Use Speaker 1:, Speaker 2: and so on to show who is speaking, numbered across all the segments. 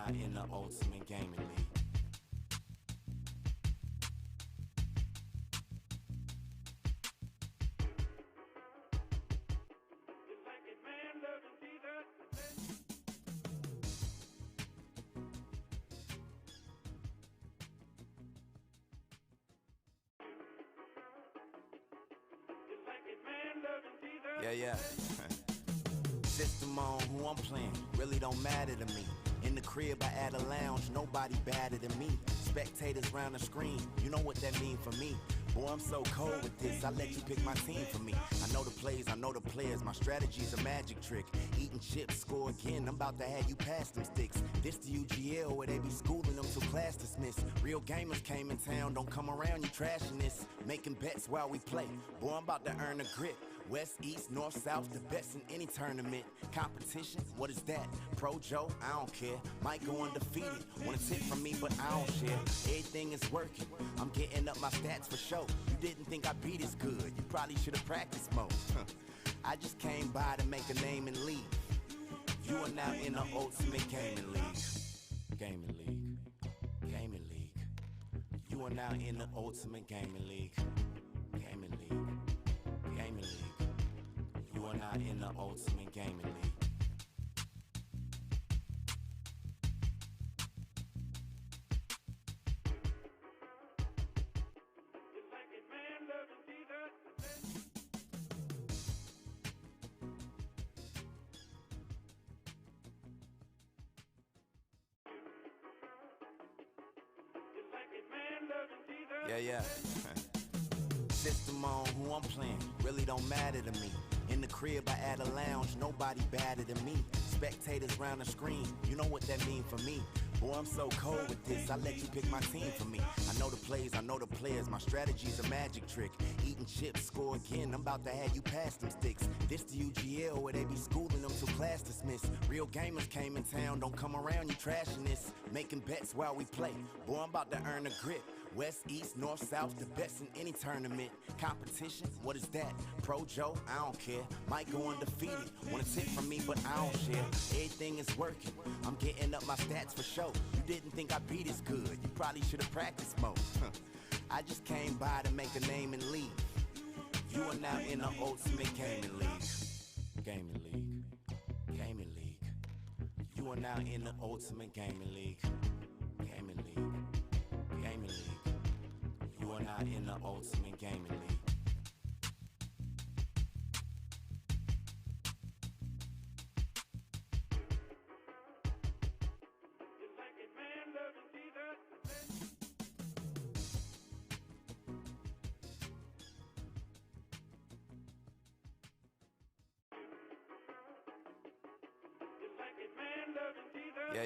Speaker 1: not in the ultimate gaming league. Yeah. System on who I'm playing, really don't matter to me. In the crib, I add a lounge, nobody badder than me. Spectators round the screen, you know what that mean for me. Boy, I'm so cold with this, I let you pick my team for me. I know the plays, I know the players, my strategy's a magic trick. Eating chips, score again, I'm about to have you pass them sticks. This the UGL where they be schooling them till class dismissed. Real gamers came in town, don't come around, you trashing this. Making bets while we play, boy, I'm about to earn a grip. West, east, north, south, the best in any tournament. Competition, what is that? Pro Joe, I don't care. Might go undefeated. Want a tip from me, but I don't share. Everything is working. I'm getting up my stats for show. You didn't think I'd be this good. You probably should have practiced more. I just came by to make a name and leave. You are now in the ultimate gaming league. Gaming league. Gaming league. You are now in the ultimate gaming league. Gaming league. Gaming league. You are not in the ultimate gaming league. Yeah. System on who I'm playing, really don't matter to me. In the crib, I add a lounge, nobody badder than me. Spectators round the screen, you know what that mean for me. Boy, I'm so cold with this, I let you pick my team for me. I know the plays, I know the players, my strategy's a magic trick. Eating chips, score again, I'm about to have you pass them sticks. This the UGL where they be schooling them till class dismissed. Real gamers came in town, don't come around, you trashing this. Making bets while we play, boy, I'm about to earn a grip. West, east, north, south, the best in any tournament. Competition, what is that? Pro Joe, I don't care. Might go undefeated. Want a tip from me, but I don't share. Everything is working. I'm getting up my stats for show. You didn't think I'd be this good. You probably should have practiced more. I just came by to make a name and leave. You are now in the ultimate gaming league. Gaming league. Gaming league. You are now in the ultimate gaming league. Gaming league. Gaming league. You are not in the ultimate gaming league.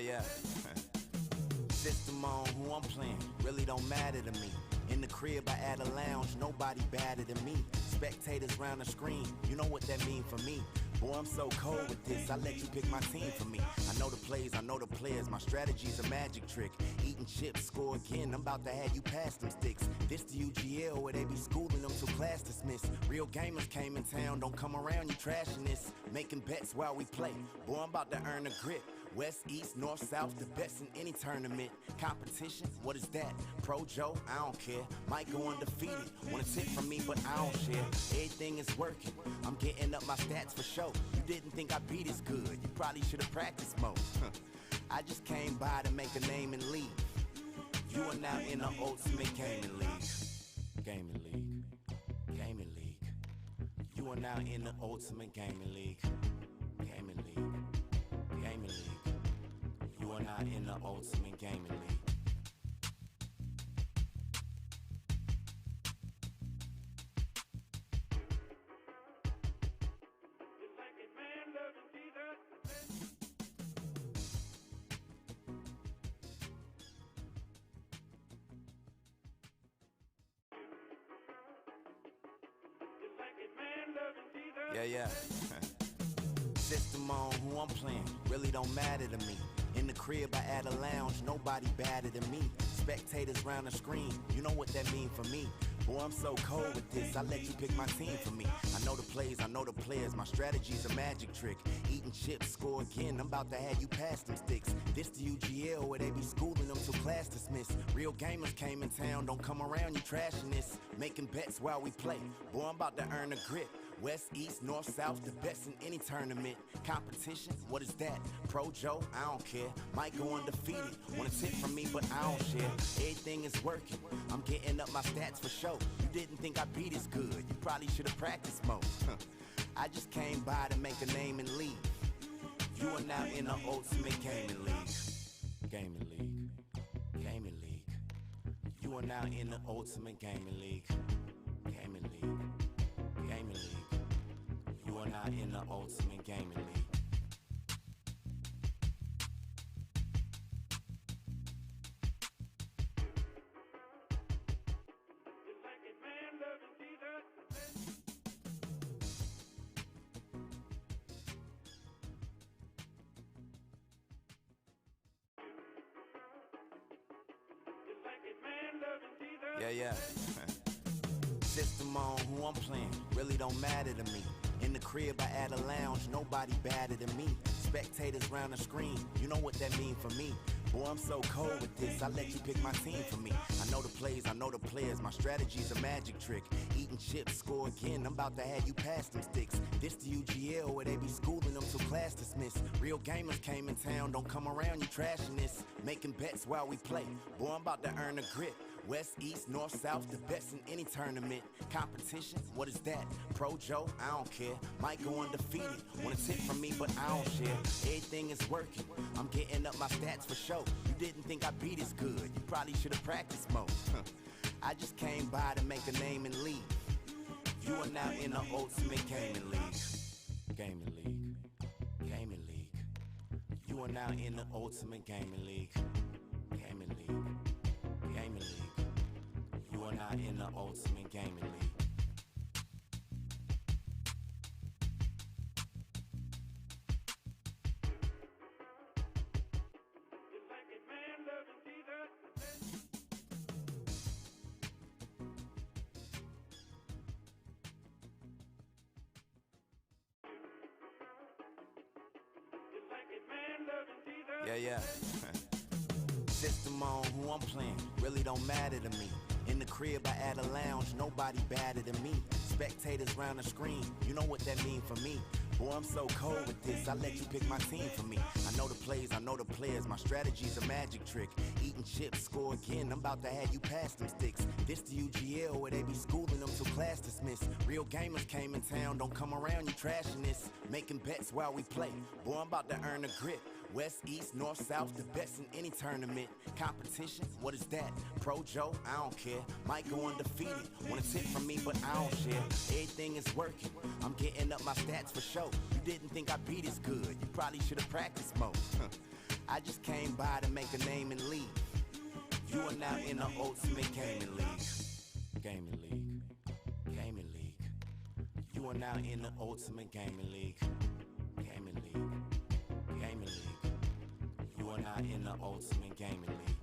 Speaker 1: Yeah. System on who I'm playing, really don't matter to me. In the crib, I add a lounge, nobody badder than me. Spectators round the screen, you know what that mean for me. Boy, I'm so cold with this, I let you pick my team for me. I know the plays, I know the players, my strategy's a magic trick. Eating chips, score again, I'm about to have you pass them sticks. This the UGL where they be schooling them till class dismissed. Real gamers came in town, don't come around, you trashing this. Making bets while we play, boy, I'm about to earn a grip. West, east, north, south, the best in any tournament. Competition, what is that? Pro Joe, I don't care. Might go undefeated. Want a tip from me, but I don't share. Everything is working. I'm getting up my stats for show. You didn't think I'd be this good. You probably should have practiced more. I just came by to make a name and leave. You are now in the ultimate gaming league. Gaming league. Gaming league. You are now in the ultimate gaming league. Gaming league. Gaming league. You are not in the ultimate gaming league. Yeah. System on who I'm playing, really don't matter to me. In the crib, I add a lounge, nobody badder than me. Spectators round the screen, you know what that mean for me. Boy, I'm so cold with this, I let you pick my team for me. I know the plays, I know the players, my strategy's a magic trick. Eating chips, score again, I'm about to have you pass them sticks. This the UGL where they be schooling them till class dismissed. Real gamers came in town, don't come around, you trashing this. Making bets while we play, boy, I'm about to earn a grip. West, east, north, south, the best in any tournament. Competition, what is that? Pro Joe, I don't care. Might go undefeated. Want a tip from me, but I don't share. Everything is working. I'm getting up my stats for show. You didn't think I beat as good. You probably should have practiced more. I just came by to make a name and leave. You are now in the ultimate gaming league. Gaming league. Gaming league. You are now in the ultimate gaming league. Gaming league. Gaming league. You are now in the ultimate gaming league. Yeah. System on who I'm playing, really don't matter to me. In the crib, I add a lounge, nobody badder than me. Spectators round the screen, you know what that mean for me. Boy, I'm so cold with this, I let you pick my team for me. I know the plays, I know the players, my strategy's a magic trick. Eating chips, score again, I'm about to have you pass them sticks. This the UGL where they be schooling them till class dismissed. Real gamers came in town, don't come around, you trashing this. Making bets while we play, boy, I'm about to earn a grip. West, east, north, south, the best in any tournament. Competition, what is that? Pro Joe, I don't care. Might go undefeated. Want a tip from me, but I don't share. Everything is working. I'm getting up my stats for show. You didn't think I beat as good. You probably should have practiced more. I just came by to make a name and leave. You are now in the ultimate gaming league. Gaming league. Gaming league. You are now in the ultimate gaming league. Gaming league. Gaming league. You are now in the ultimate gaming league. Yeah. System on who I'm playing, really don't matter to me. In the crib, I add a lounge, nobody badder than me. Spectators round the screen, you know what that mean for me. Boy, I'm so cold with this, I let you pick my team for me. I know the plays, I know the players, my strategy's a magic trick. Eating chips, score again, I'm about to have you pass them sticks. This the UGL where they be schooling them till class dismissed. Real gamers came in town, don't come around, you trashing this. Making bets while we play, boy, I'm about to earn a grip. West, east, north, south, the best in any tournament. Competition, what is that? Pro Joe, I don't care. Might go undefeated. Want a tip from me, but I don't share. Everything is working. I'm getting up my stats for show. You didn't think I beat as good. You probably should have practiced more. I just came by to make a name and leave. You are now in the ultimate gaming league. Gaming league. Gaming league. You are now in the ultimate gaming league. Gaming league. Gaming league. You are now in the ultimate gaming league.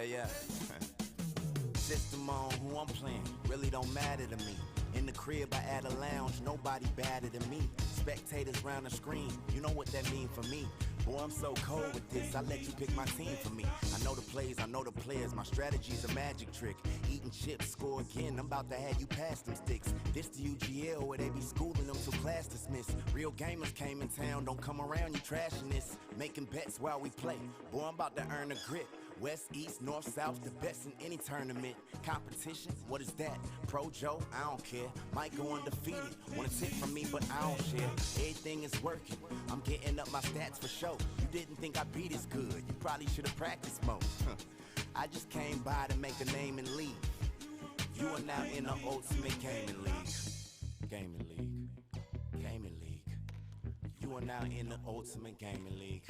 Speaker 1: Yeah. System on who I'm playing, really don't matter to me. In the crib, I add a lounge, nobody badder than me. Spectators round the screen, you know what that mean for me. Boy, I'm so cold with this, I let you pick my team for me. I know the plays, I know the players, my strategy's a magic trick. Eating chips, score again, I'm about to have you pass them sticks. This the UGL where they be schooling them till class dismissed. Real gamers came in town, don't come around, you trashing this. Making bets while we play, boy, I'm about to earn a grip. West, east, north, south, the best in any tournament. Competition, what is that? Pro Joe, I don't care. Might go undefeated. Want a tip from me, but I don't share. Everything is working. I'm getting up my stats for show. You didn't think I beat as good. You probably should have practiced more. I just came by to make a name and leave. You are now in the ultimate gaming league. Gaming league. Gaming league. are now in the Ultimate Gaming League.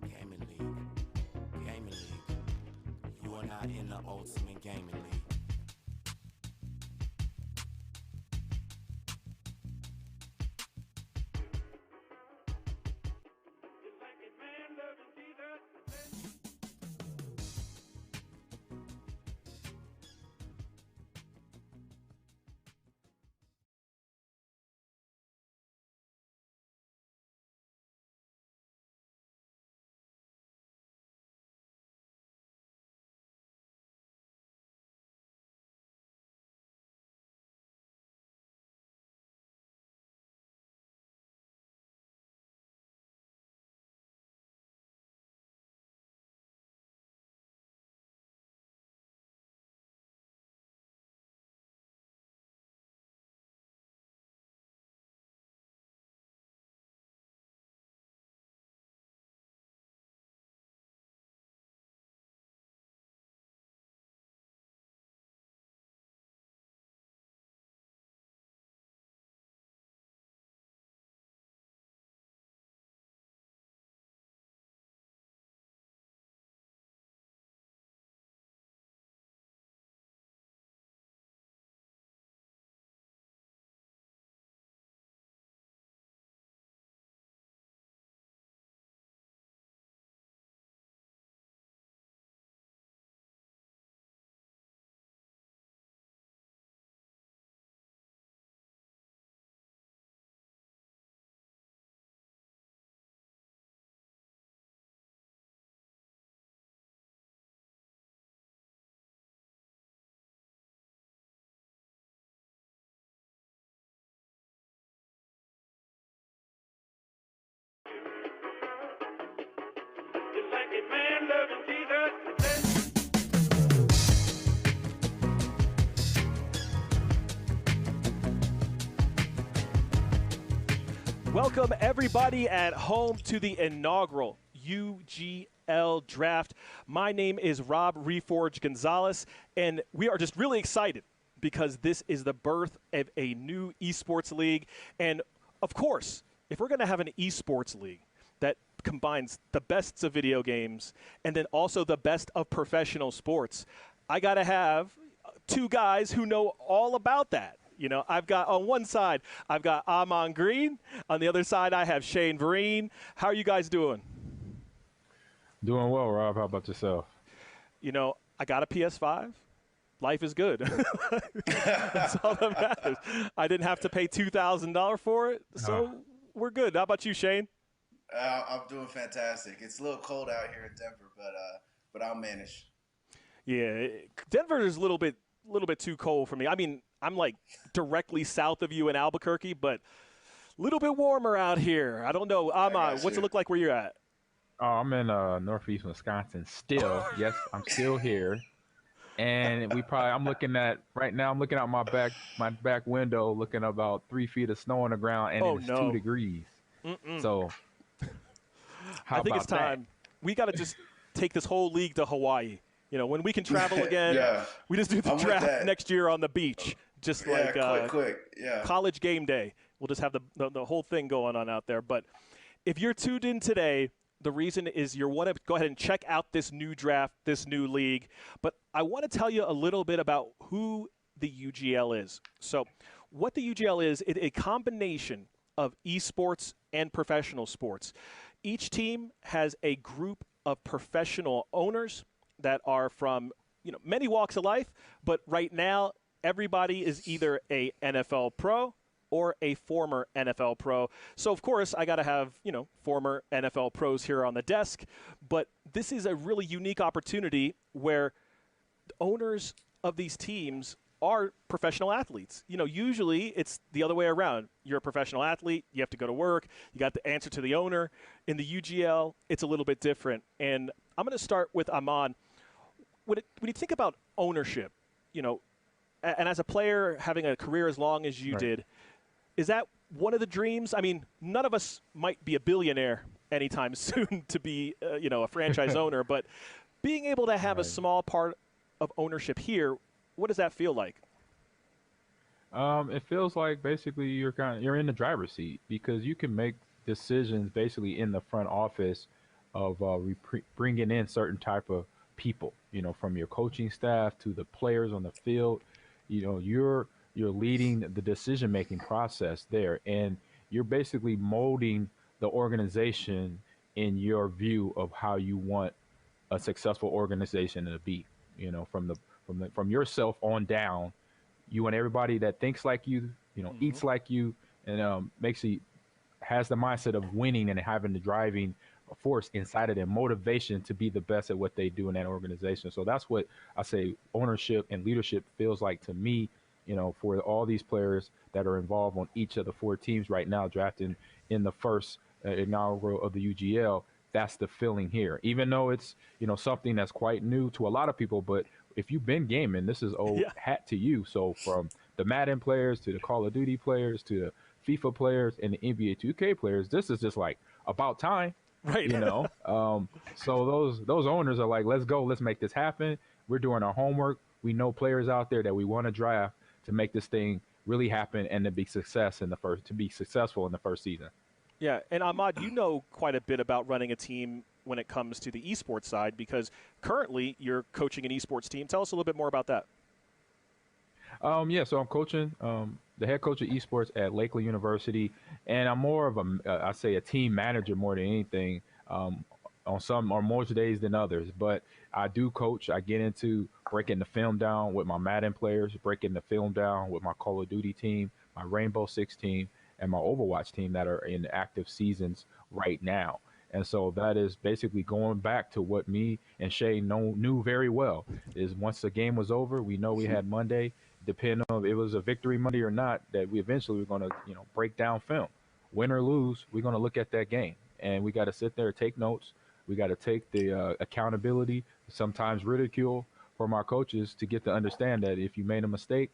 Speaker 1: Gaming League. Gaming League. You are now in the Ultimate Gaming League.
Speaker 2: Welcome everybody at home to the inaugural UGL Draft. My name is Rob Reforge Gonzalez, and we are just really excited because this is the birth of a new esports league. And of course, if we're going to have an esports league that combines the best of video games and then also the best of professional sports, I got to have two guys who know all about that. You know, I've got on one side, I've got Amon Green. On the other side, I have Shane Vereen. How are you guys doing?
Speaker 3: Doing well, Rob. How about yourself?
Speaker 2: You know, I got a PS5. Life is good. That's all that matters. I didn't have to pay $2,000 for it, so we're good. How about you, Shane?
Speaker 4: I'm doing fantastic. It's a little cold out here in Denver, but I'll manage.
Speaker 2: Yeah, Denver is a little bit too cold for me. I mean, I'm like directly south of you in Albuquerque, but a little bit warmer out here. I don't know. Amon, what's it look like where you're at?
Speaker 3: Oh, I'm in northeast Wisconsin still. Yes, I'm still here. And I'm looking out my back window, looking about 3 feet of snow on the ground, and it's 2 degrees. So
Speaker 2: I think it's time. We got to just take this whole league to Hawaii. You know, when we can travel again, we just do the draft next year on the beach. Just like college game day. We'll just have the whole thing going on out there. But if you're tuned in today, the reason is you want to go ahead and check out this new draft, this new league. But I want to tell you a little bit about who the UGL is. So what the UGL is, it's a combination of esports and professional sports. Each team has a group of professional owners that are from many walks of life, but right now everybody is either a NFL pro or a former NFL pro. So of course I got to have former NFL pros here on the desk, but this is a really unique opportunity where the owners of these teams are professional athletes. Usually it's the other way around. You're a professional athlete, you have to go to work, you got to answer to the owner. In the UGL, it's a little bit different. And I'm going to start with Amon. When you think about ownership, and as a player having a career as long as you did, is that one of the dreams? I mean, none of us might be a billionaire anytime soon to be, a franchise owner, but being able to have a small part of ownership here, what does that feel like?
Speaker 3: It feels like basically you're in the driver's seat because you can make decisions basically in the front office of bringing in certain type of people, from your coaching staff to the players on the field. You're leading the decision making process there, and you're basically molding the organization in your view of how you want a successful organization to be. From yourself on down, you want everybody that thinks like you, eats like you, and has the mindset of winning and having the driving force inside of them, motivation to be the best at what they do in that organization. So that's what I say ownership and leadership feels like to me, for all these players that are involved on each of the 4 teams right now drafting in the first inaugural of the UGL. That's the feeling here, even though it's, something that's quite new to a lot of people. But if you've been gaming, this is old hat to you. So from the Madden players to the Call of Duty players to the FIFA players and the NBA 2K players, this is just like about time,
Speaker 2: right?
Speaker 3: So those owners are like, let's go, let's make this happen. We're doing our homework. We know players out there that we want to draft to make this thing really happen and to be successful in the first season.
Speaker 2: Yeah, and Ahmad, you know quite a bit about running a team when it comes to the esports side, because currently you're coaching an esports team. Tell us a little bit more about that.
Speaker 3: So I'm coaching the head coach of esports at Lakeland University, and I'm more of a team manager more than anything, on some or more days than others. But I do coach. I get into breaking the film down with my Madden players, breaking the film down with my Call of Duty team, my Rainbow Six team, and my Overwatch team that are in active seasons right now. And so that is basically going back to what me and Shay knew very well, is once the game was over, we know we had Monday, depending on if it was a victory Monday or not, that we eventually were going to, break down film. Win or lose, we're going to look at that game. And we got to sit there and take notes. We got to take the accountability, sometimes ridicule from our coaches to get to understand that if you made a mistake,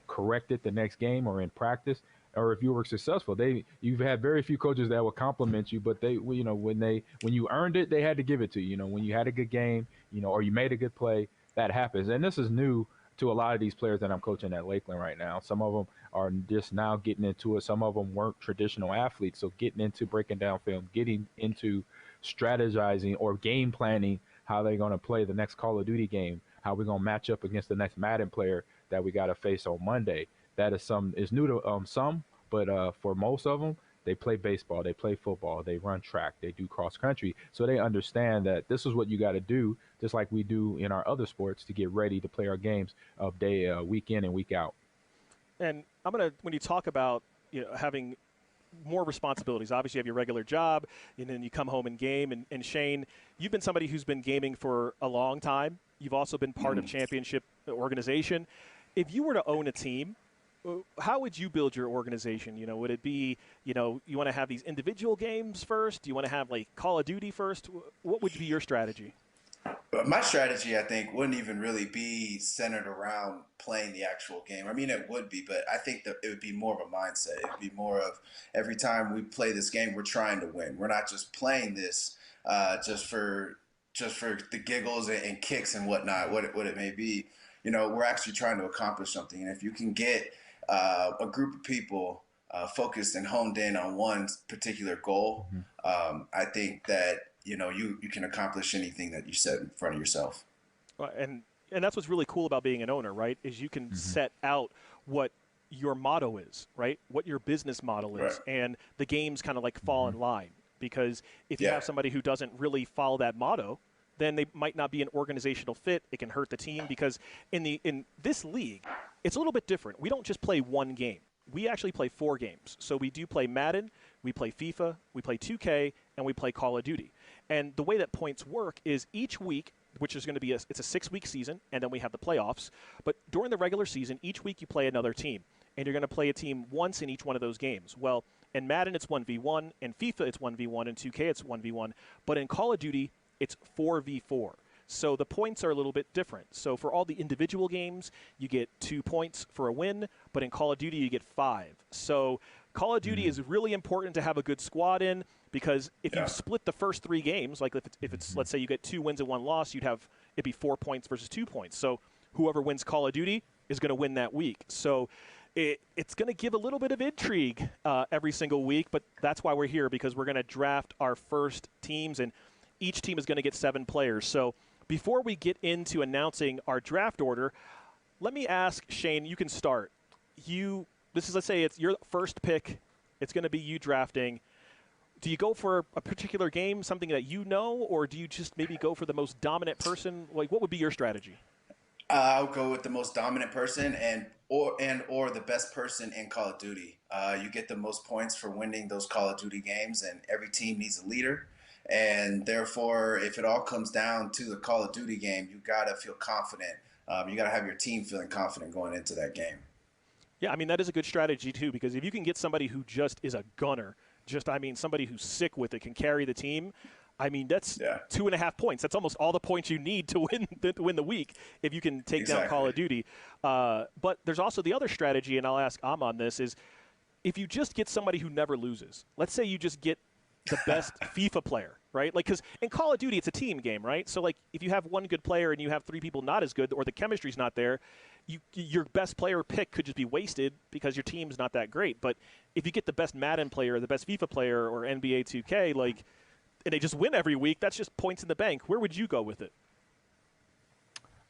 Speaker 3: correct it the next game or in practice. Or if you were successful, you've had very few coaches that will compliment you, but when you earned it, they had to give it to you. When you had a good game, or you made a good play, that happens. And this is new to a lot of these players that I'm coaching at Lakeland right now. Some of them are just now getting into it. Some of them weren't traditional athletes, so getting into breaking down film, getting into strategizing or game planning how they're going to play the next Call of Duty game, how we're going to match up against the next Madden player that we got to face on Monday. That is new to some, but for most of them, they play baseball, they play football, they run track, they do cross country. So they understand that this is what you got to do, just like we do in our other sports, to get ready to play our games of week in and week out.
Speaker 2: And when you talk about having more responsibilities, obviously you have your regular job, and then you come home and game. And Shane, you've been somebody who's been gaming for a long time. You've also been part of championship organization. If you were to own a team, how would you build your organization? Would it be, you want to have these individual games first? Do you want to have like Call of Duty first? What would be your strategy?
Speaker 4: My strategy, I think, wouldn't even really be centered around playing the actual game. I mean, it would be, but I think that it would be more of a mindset. It would be more of every time we play this game, we're trying to win. We're not just playing this just for the giggles and kicks and whatnot, what it may be. We're actually trying to accomplish something. And if you can get a group of people focused and honed in on one particular goal, I think that you can accomplish anything that you set in front of yourself.
Speaker 2: And that's what's really cool about being an owner, right? Is you can set out what your motto is, right? What your business model is, and the games kind of like fall in line. Because if you have somebody who doesn't really follow that motto, then they might not be an organizational fit. It can hurt the team, because in this league, it's a little bit different. We don't just play one game. We actually play 4 games. So we do play Madden, we play FIFA, we play 2K, and we play Call of Duty. And the way that points work is each week, which is going to be it's a 6-week season, and then we have the playoffs. But during the regular season, each week you play another team, and you're going to play a team once in each one of those games. Well, in Madden it's 1v1, in FIFA it's 1v1, in 2K it's 1v1, but in Call of Duty it's 4v4. So the points are a little bit different. So for all the individual games, you get 2 points for a win, but in Call of Duty you get 5. So Call of Duty is really important to have a good squad in, because if you split the first 3 games, like if it's let's say you get 2 wins and 1 loss, it'd be 4 points versus 2 points. So whoever wins Call of Duty is going to win that week. So it's going to give a little bit of intrigue every single week, but that's why we're here, because we're going to draft our first teams, and each team is going to get 7 players. So before we get into announcing our draft order, let me ask Shane, you can start. Let's say it's your first pick. It's going to be you drafting. Do you go for a particular game, something that you know, or do you just maybe go for the most dominant person? Like, what would be your strategy?
Speaker 4: I'll go with the most dominant person or the best person in Call of Duty. You get the most points for winning those Call of Duty games, and every team needs a leader. And therefore, if it all comes down to the Call of Duty game, you got to feel confident. You got to have your team feeling confident going into that game.
Speaker 2: Yeah, I mean, that is a good strategy, too, because if you can get somebody who just is a gunner, somebody who's sick with it, can carry the team, I mean, that's 2.5 points. That's almost all the points you need to win the week if you can take down Call of Duty. But there's also the other strategy, and I'll ask Am this, is if you just get somebody who never loses. Let's say you just get the best FIFA player, right? Like, because in Call of Duty, it's a team game, right? So, like, if you have one good player and you have 3 people not as good, or the chemistry's not there, your best player pick could just be wasted because your team's not that great. But if you get the best Madden player, or the best FIFA player, or NBA 2K, like, and they just win every week, that's just points in the bank. Where would you go with it?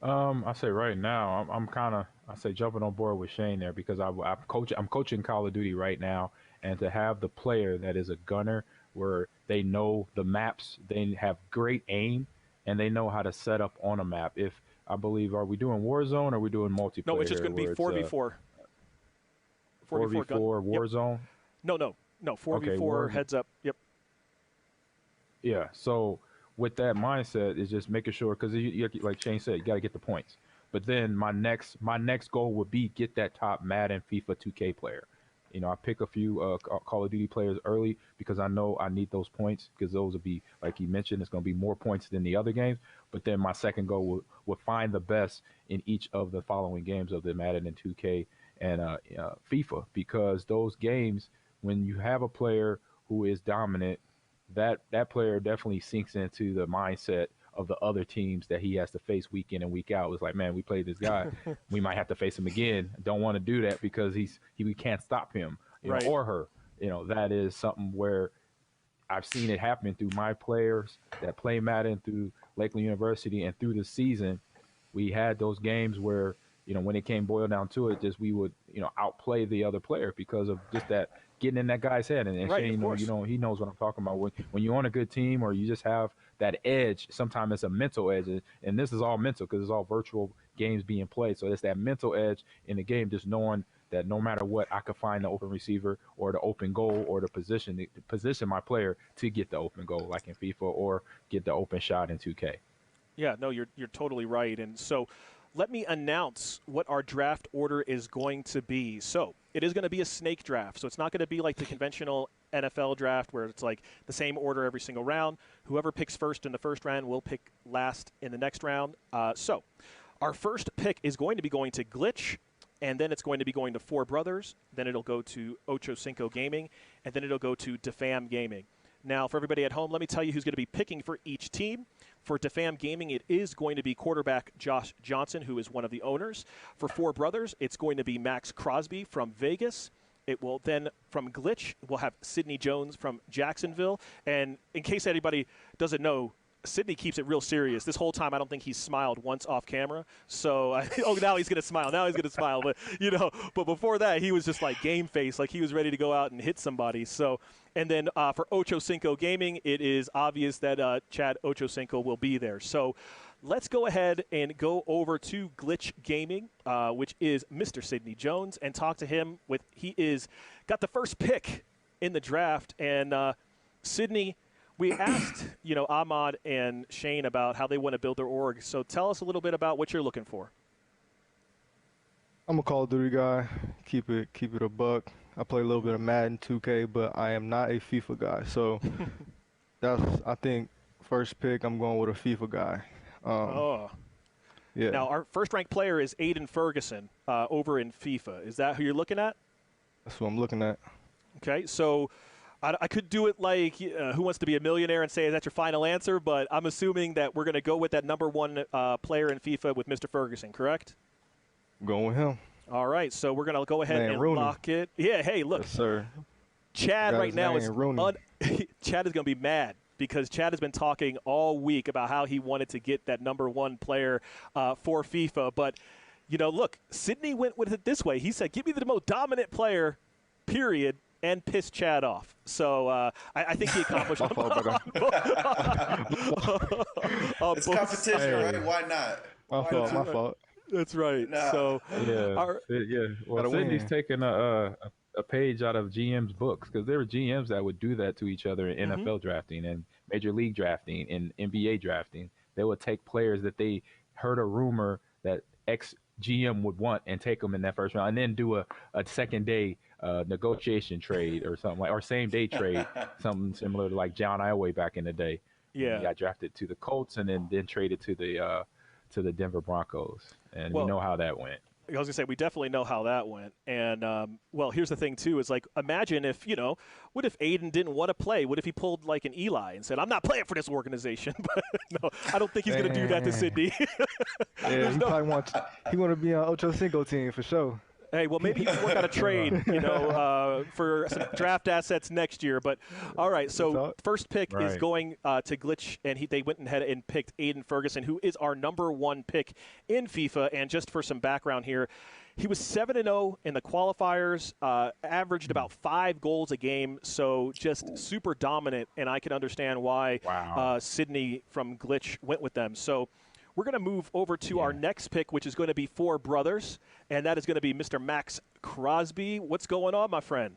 Speaker 3: I say right now, I'm kind of jumping on board with Shane there, because I'm coaching Call of Duty right now, and to have the player that is a gunner, where they know the maps, they have great aim, and they know how to set up on a map. If I believe, are we doing Warzone or are we doing multiplayer?
Speaker 2: No, it's just going to be 4v4.
Speaker 3: 4v4 Warzone?
Speaker 2: Yep. No, 4v4 heads up. Yep.
Speaker 3: Yeah, so with that mindset is just making sure, because like Shane said, you got to get the points. But then my next goal would be get that top Madden, FIFA, 2K player. You know, I pick a few Call of Duty players early because I know I need those points, because those will be, like you mentioned, it's going to be more points than the other games. But then my second goal will find the best in each of the following games of the Madden and 2K and FIFA, because those games, when you have a player who is dominant, that player definitely sinks into the mindset of the other teams that he has to face week in and week out. It's like, man, we played this guy, we might have to face him again. Don't want to do that because we can't stop him, you know, or her. You know, that is something where I've seen it happen through my players that play Madden through Lakeland University, and through the season, we had those games where, you know, when it came boiled down to it, just we would, you know, outplay the other player because of just that getting in that guy's head. And Shane, you know, he knows what I'm talking about. When you're on a good team, or you just have that edge, sometimes it's a mental edge, and this is all mental because it's all virtual games being played. So it's that mental edge in the game, just knowing that no matter what, I could find the open receiver or the open goal or the position my player to get the open goal, like in FIFA, or get the open shot in 2K.
Speaker 2: Yeah, no, you're totally right. And so let me announce what our draft order is going to be. So it is going to be a snake draft. So it's not going to be like the conventional NFL draft where it's like the same order every single round. Whoever picks first in the first round will pick last in the next round. So our first pick is going to be going to Glitch, and then it's going to be going to Four Brothers. Then it'll go to Ocho Cinco Gaming, and then it'll go to Defam Gaming. Now, for everybody at home, let me tell you who's going to be picking for each team. For Defam Gaming, it is going to be quarterback Josh Johnson, who is one of the owners. For Four Brothers, it's going to be Max Crosby from Vegas. It will then, from Glitch, we'll have Sidney Jones from Jacksonville. And in case anybody doesn't know, Sidney keeps it real serious. This whole time, I don't think he's smiled once off camera. So, now he's going to smile. Now he's going to smile. But, you know, but before that, he was just like game face, like he was ready to go out and hit somebody. So, and then for Ocho Cinco Gaming, it is obvious that Chad Ocho Cinco will be there. So let's go ahead and go over to Glitch Gaming, which is Mr. Sidney Jones, and talk to him. He is got the first pick in the draft. And Sidney, we asked, you know, Ahmad and Shane about how they want to build their org. So tell us a little bit about what you're looking for.
Speaker 5: I'm a Call of Duty guy. Keep it a buck. I play a little bit of Madden 2K, but I am not a FIFA guy. So I think first pick, I'm going with a FIFA guy. Yeah.
Speaker 2: Now, our first-ranked player is Aiden Ferguson over in FIFA. Is that who you're looking at?
Speaker 5: That's what I'm looking at.
Speaker 2: Okay, so I could do it like Who Wants to Be a Millionaire and say that's your final answer, but I'm assuming that we're going to go with that number one player in FIFA with Mr. Ferguson, correct?
Speaker 5: I'm going with him.
Speaker 2: All right, so we're going to go ahead and lock it. Yeah, hey, look.
Speaker 5: Yes, sir.
Speaker 2: Chad right now is Chad is going to be mad because Chad has been talking all week about how he wanted to get that #1 player for FIFA. But, you know, look, Sydney went with it this way. He said, give me the most dominant player, period, and piss Chad off. So I think he accomplished
Speaker 4: It's competition, right? Why not?
Speaker 5: My fault.
Speaker 2: That's right.
Speaker 3: Nah.
Speaker 2: So
Speaker 3: Well, Sydney's taking a page out of GM's books, because there were GMs that would do that to each other in NFL drafting and Major League drafting and NBA drafting. They would take players that they heard a rumor that X GM would want and take them in that first round, and then do a second day negotiation trade or something, or same day trade, something similar to like John Elway back in the day.
Speaker 2: Yeah,
Speaker 3: he got drafted to the Colts and then traded to the Denver Broncos, and we know how that went.
Speaker 2: I was going to say, we definitely know how that went. And, well, here's the thing, too, is like, imagine if, you know, what if Aiden didn't want to play? What if he pulled like an Eli and said, I'm not playing for this organization? But no, I don't think he's going to do that to Sydney.
Speaker 5: Yeah, probably want to be on Ocho Cinco team for sure.
Speaker 2: Hey, well, maybe you can work out a trade, you know, for some draft assets next year. But, all right, so first pick is going to Glitch, and they went ahead and picked Aiden Ferguson, who is our #1 pick in FIFA. And just for some background here, he was 7-0 in the qualifiers, averaged about 5 goals a game, so just super dominant, and I can understand why Sydney from Glitch went with them. So we're going to move over to our next pick, which is going to be 4 brothers, and that is going to be Mr. Max Crosby. What's going on, my friend?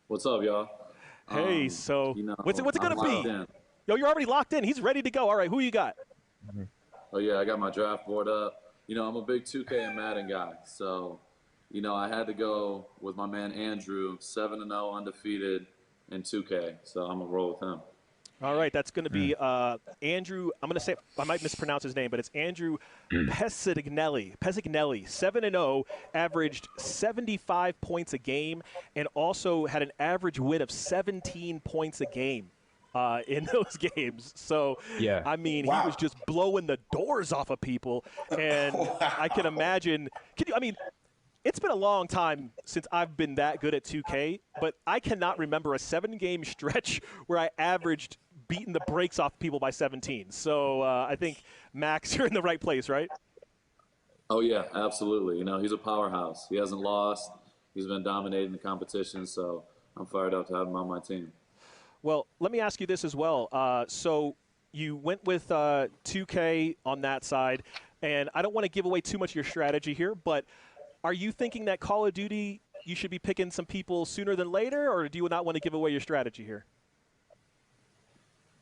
Speaker 6: What's up, y'all?
Speaker 2: Hey, so what's it going to be? Yo, you're already locked in. He's ready to go. All right, who you got?
Speaker 6: Oh, yeah, I got my draft board up. You know, I'm a big 2K and Madden guy, so, you know, I had to go with my man Andrew, 7-0, undefeated in 2K, so I'm going to roll with him.
Speaker 2: All right, that's going to be Andrew. I'm going to say, I might mispronounce his name, but it's Andrew Pesignelli. 7-0, averaged 75 points a game, and also had an average win of 17 points a game in those games. So, I mean, he was just blowing the doors off of people, and I can imagine. It's been a long time since I've been that good at 2K, but I cannot remember a 7-game stretch where I averaged beating the brakes off people by 17. So I think, Max, you're in the right place, right?
Speaker 6: Oh, yeah, absolutely. You know, he's a powerhouse. He hasn't lost. He's been dominating the competition, so I'm fired up to have him on my team.
Speaker 2: Well, let me ask you this as well. So you went with 2K on that side, and I don't want to give away too much of your strategy here, but are you thinking that Call of Duty, you should be picking some people sooner than later, or do you not want to give away your strategy here?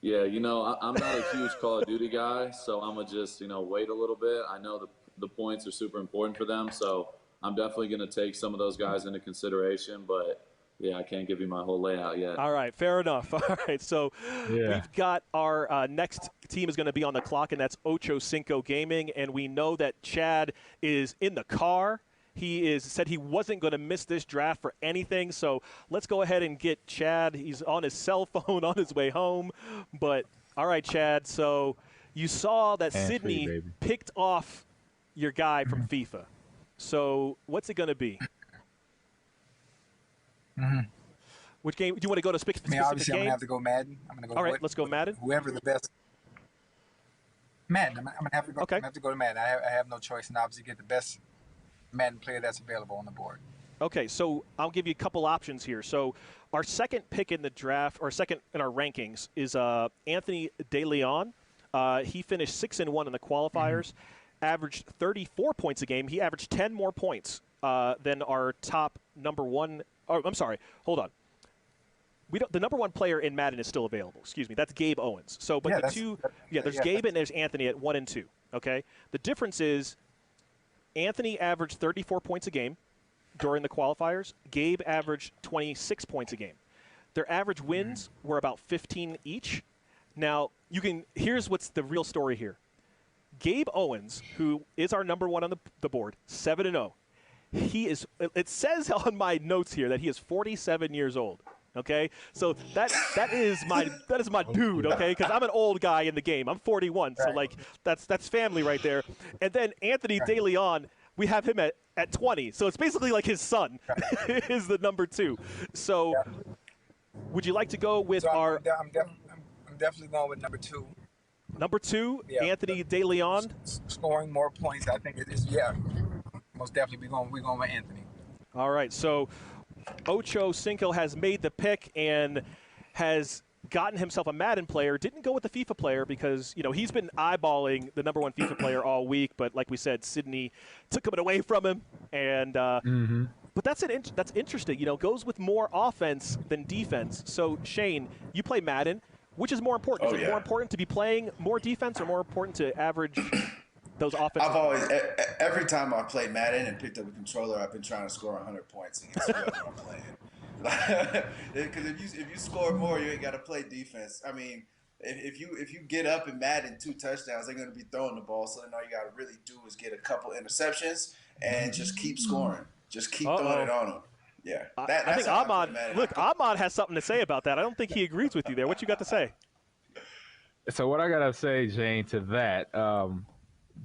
Speaker 6: Yeah, you know, I'm not a huge Call of Duty guy, so I'm going to just, you know, wait a little bit. I know the points are super important for them, so I'm definitely going to take some of those guys into consideration, but yeah, I can't give you my whole layout yet.
Speaker 2: All right, fair enough. All right, so we've got our next team is going to be on the clock, and that's Ocho Cinco Gaming, and we know that Chad is in the car. He said he wasn't going to miss this draft for anything, so let's go ahead and get Chad. He's on his cell phone on his way home. But, all right, Chad, so you saw that Sydney picked off your guy from FIFA. So what's it going to be? Which game? Do you want to go to specific game?
Speaker 7: Obviously, I'm going to have to go Madden. I'm going to go.
Speaker 2: All right, let's go Madden.
Speaker 7: Whoever the best. Madden. I'm going to have to go. Okay. I'm going to have to go to Madden. I have no choice, and obviously get the best Madden player that's available on the board.
Speaker 2: Okay, so I'll give you a couple options here. So our second pick in the draft, or second in our rankings, is Anthony De Leon. He finished 6-1 in the qualifiers, averaged 34 points a game. He averaged 10 more points than our top #1. Oh, I'm sorry. Hold on. The #1 player in Madden is still available. Excuse me. That's Gabe Owens. So, but there's Gabe and there's Anthony at 1 and 2. Okay. The difference is Anthony averaged 34 points a game during the qualifiers. Gabe averaged 26 points a game. Their average wins were about 15 each. Now, here's what's the real story here. Gabe Owens, who is our #1 on the board, 7-0. It says on my notes here that he is 47 years old. Okay, so that is my dude. Okay, because I'm an old guy in the game. I'm 41, so like that's family right there. And then Anthony De Leon, we have him at 20. So it's basically like his son is the number 2. So would you like to go with
Speaker 7: I'm definitely going with number 2.
Speaker 2: Number 2, Anthony De Leon.
Speaker 7: Scoring more points, I think it is. Most definitely we're going with Anthony.
Speaker 2: All right, so Ocho Cinco has made the pick and has gotten himself a Madden player. Didn't go with the FIFA player because, you know, he's been eyeballing the number 1 FIFA player all week. But like we said, Sydney took it away from him. And but that's interesting. You know, goes with more offense than defense. So Shane, you play Madden. Which is more important? Is it more important to be playing more defense or more important to average those offensive?
Speaker 4: I've always, every time I played Madden and picked up a controller, I've been trying to score 100 points against whoever I'm playing. Because if you score more, you ain't got to play defense. I mean, if you get up and Madden 2 touchdowns, they're going to be throwing the ball. So then all you got to really do is get a couple interceptions and just keep scoring. Just keep throwing it on them. Yeah,
Speaker 2: I think Ahmad has something to say about that. I don't think he agrees with you there. What you got to say?
Speaker 3: So what I gotta say, Jane, to that,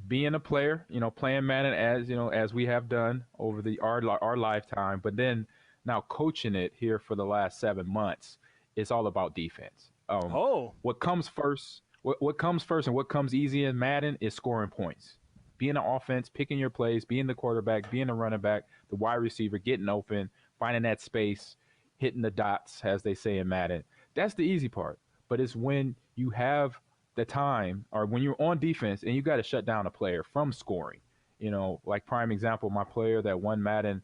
Speaker 3: being a player, you know, playing Madden as we have done over our lifetime, but then now coaching it here for the last 7 months, it's all about defense. What comes first? What comes first and what comes easy in Madden is scoring points. Being an offense, picking your plays, being the quarterback, being the running back, the wide receiver, getting open, finding that space, hitting the dots, as they say in Madden. That's the easy part. But it's when you have the time or when you're on defense and you got to shut down a player from scoring. You know, like prime example, my player that won Madden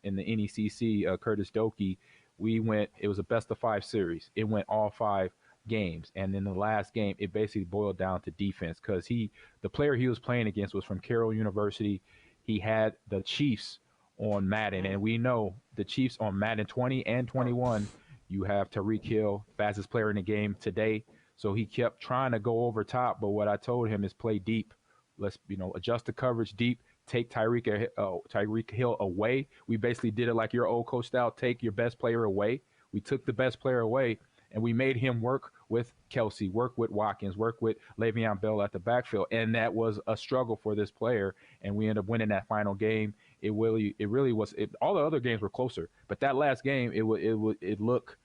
Speaker 3: in the NECC, Curtis Doki, it was a best of 5 series. It went all 5 games. And in the last game, it basically boiled down to defense because the player he was playing against was from Carroll University. He had the Chiefs on Madden, and we know the Chiefs on Madden 20 and 21, you have Tyreek Hill, fastest player in the game today. So he kept trying to go over top, but what I told him is play deep. Let's, adjust the coverage deep, take Tyreek Hill away. We basically did it like your old coach style, take your best player away. We took the best player away, and we made him work with Kelsey, work with Watkins, work with Le'Veon Bell at the backfield. And that was a struggle for this player, and we ended up winning that final game. It really was. All the other games were closer, but that last game, it looked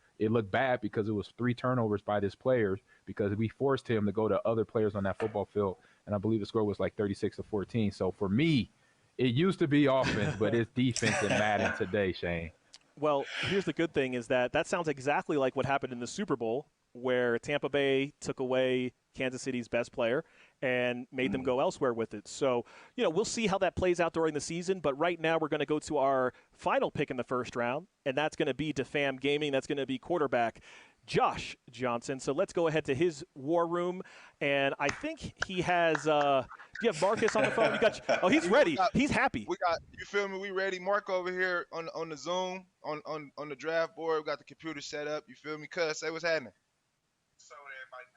Speaker 3: bad because it was 3 turnovers by this player because we forced him to go to other players on that football field, and I believe the score was like 36-14. So for me, it used to be offense, but it's defense in Madden today, Shane.
Speaker 2: Well, here's the good thing is that sounds exactly like what happened in the Super Bowl where Tampa Bay took away Kansas City's best player and made them go elsewhere with it. So, we'll see how that plays out during the season. But right now we're going to go to our final pick in the first round, and that's going to be DeFam Gaming. That's going to be quarterback Josh Johnson. So let's go ahead to his war room. And I think he has do you have Marcus on the phone? He's ready. He's happy.
Speaker 8: We got, you feel me? We ready. Mark over here on the Zoom, on the draft board. We got the computer set up. You feel me? Cuz, say what's happening. So everybody,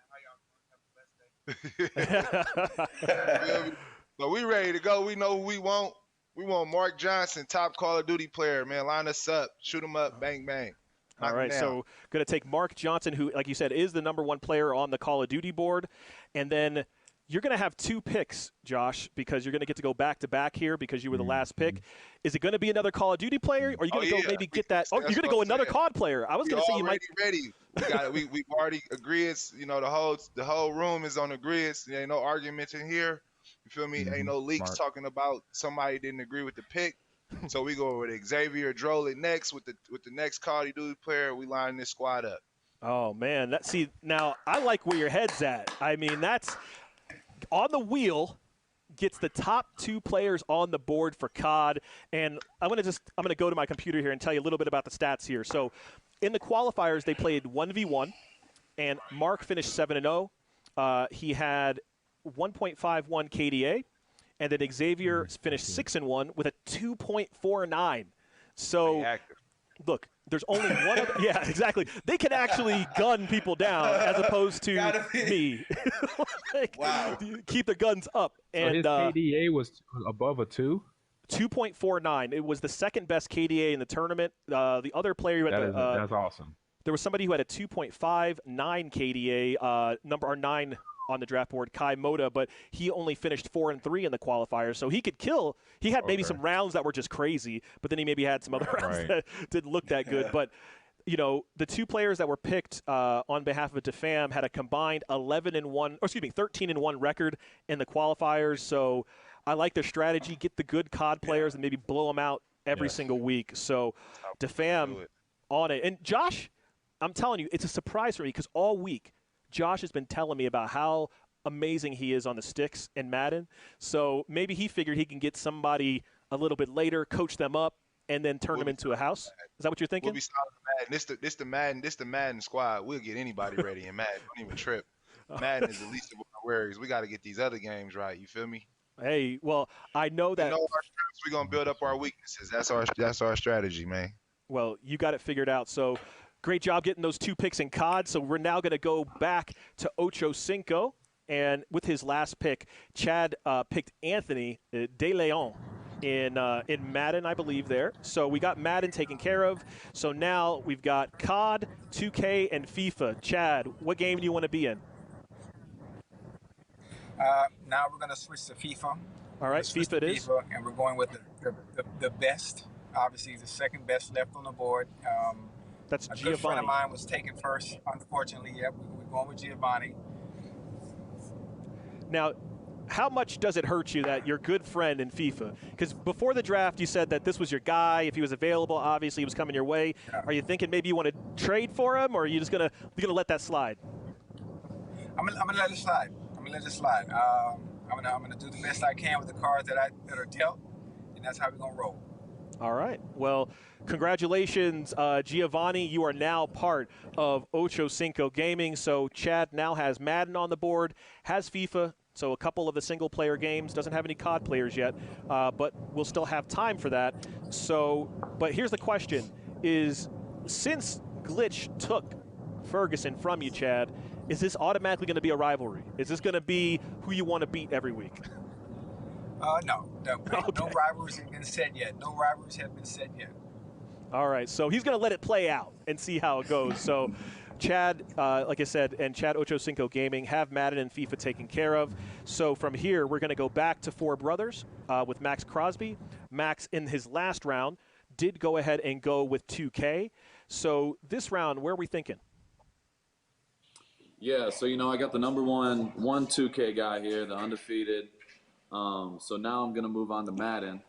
Speaker 8: So we ready to go. We know who we want. We want Mark Johnson, top Call of Duty player, man. Line us up. Shoot him up. Bang, bang.
Speaker 2: All right, so going to take Mark Johnson, who, like you said, is the number 1 player on the Call of Duty board. And then you're going to have 2 picks, Josh, because you're going to get to go back-to-back here because you were the last pick. Is it going to be another Call of Duty player, or are you going to go maybe get that? Oh, you're going to go another COD player. I was going to say you might.
Speaker 8: Ready. We've already agreed. The whole room is on the grids. There ain't no arguments in here. You feel me? Ain't no leaks talking about somebody didn't agree with the pick. So we go with Xavier Drolet next with the next Call of Duty player. We line this squad up.
Speaker 2: Oh man, now I like where your head's at. I mean, that's on the wheel. Gets the top 2 players on the board for COD, and I'm gonna go to my computer here and tell you a little bit about the stats here. So, in the qualifiers, they played 1v1, and Mark finished 7-0. He had 1.51 KDA. And then Xavier finished 6-1 with a 2.49. So, look, there's only one other. Yeah, exactly. They can actually gun people down as opposed to me.
Speaker 4: Wow.
Speaker 2: Keep the guns up. And
Speaker 3: his KDA was above a 2?
Speaker 2: 2.49. It was the second best KDA in the tournament. The other player who had
Speaker 3: that's awesome.
Speaker 2: There was somebody who had a 2.59 KDA, 9 on the draft board, Kai Moda, but he only finished 4-3 in the qualifiers, so he could kill. He had maybe some rounds that were just crazy, but then he maybe had some other rounds that didn't look that good. But the two players that were picked on behalf of DeFam had a combined 13-1 record in the qualifiers. So I like their strategy: get the good COD players and maybe blow them out every single week. So DeFam on it. And Josh, I'm telling you, it's a surprise for me because all week Josh has been telling me about how amazing he is on the sticks in Madden. So maybe he figured he can get somebody a little bit later, coach them up, and then turn them into a house. Is that what you're thinking?
Speaker 8: We'll be solid Madden. This the Madden squad. We'll get anybody ready in Madden. Don't even trip. Madden is the least of our worries. We got to get these other games right. You feel me?
Speaker 2: Hey, well, I know that.
Speaker 8: Our strengths, we're gonna build up our weaknesses. That's our strategy, man.
Speaker 2: Well, you got it figured out. So great job getting those 2 picks in COD. So we're now going to go back to Ocho Cinco. And with his last pick, Chad picked Anthony De Leon in Madden, I believe, there. So we got Madden taken care of. So now we've got COD, 2K, and FIFA. Chad, what game do you want to be in?
Speaker 7: Now we're going to switch to FIFA.
Speaker 2: All right, FIFA it is.
Speaker 7: FIFA, and we're going with the best. Obviously, the second best left on the board.
Speaker 2: That's
Speaker 7: a
Speaker 2: Giovanni.
Speaker 7: good friend of mine was taken first, unfortunately. Yep, we're going with Giovanni.
Speaker 2: Now, how much does it hurt you that your good friend in FIFA, because before the draft you said that this was your guy, if he was available, obviously he was coming your way. Yeah. Are you thinking maybe you want to trade for him, or are you just gonna let that slide?
Speaker 7: I'm gonna let it slide. I'm gonna do the best I can with the cards that are dealt, and that's how we're gonna roll.
Speaker 2: All right. Well, congratulations, Giovanni. You are now part of Ocho Cinco Gaming. So Chad now has Madden on the board, has FIFA, so a couple of the single-player games, doesn't have any COD players yet, but we'll still have time for that. So, but here's the question, is since Glitch took Ferguson from you, Chad, is this automatically going to be a rivalry? Is this going to be who you want to beat every week?
Speaker 7: No. Okay. No rivalries have been set yet.
Speaker 2: All right, so he's going to let it play out and see how it goes. So Chad, like I said, and Chad Ocho Cinco Gaming have Madden and FIFA taken care of. So from here, we're going to go back to Four Brothers with Max Crosby. Max, in his last round, did go ahead and go with 2K. So this round, where are we thinking?
Speaker 6: Yeah, so, I got the number one 2K guy here, the undefeated. So now I'm going to move on to Madden,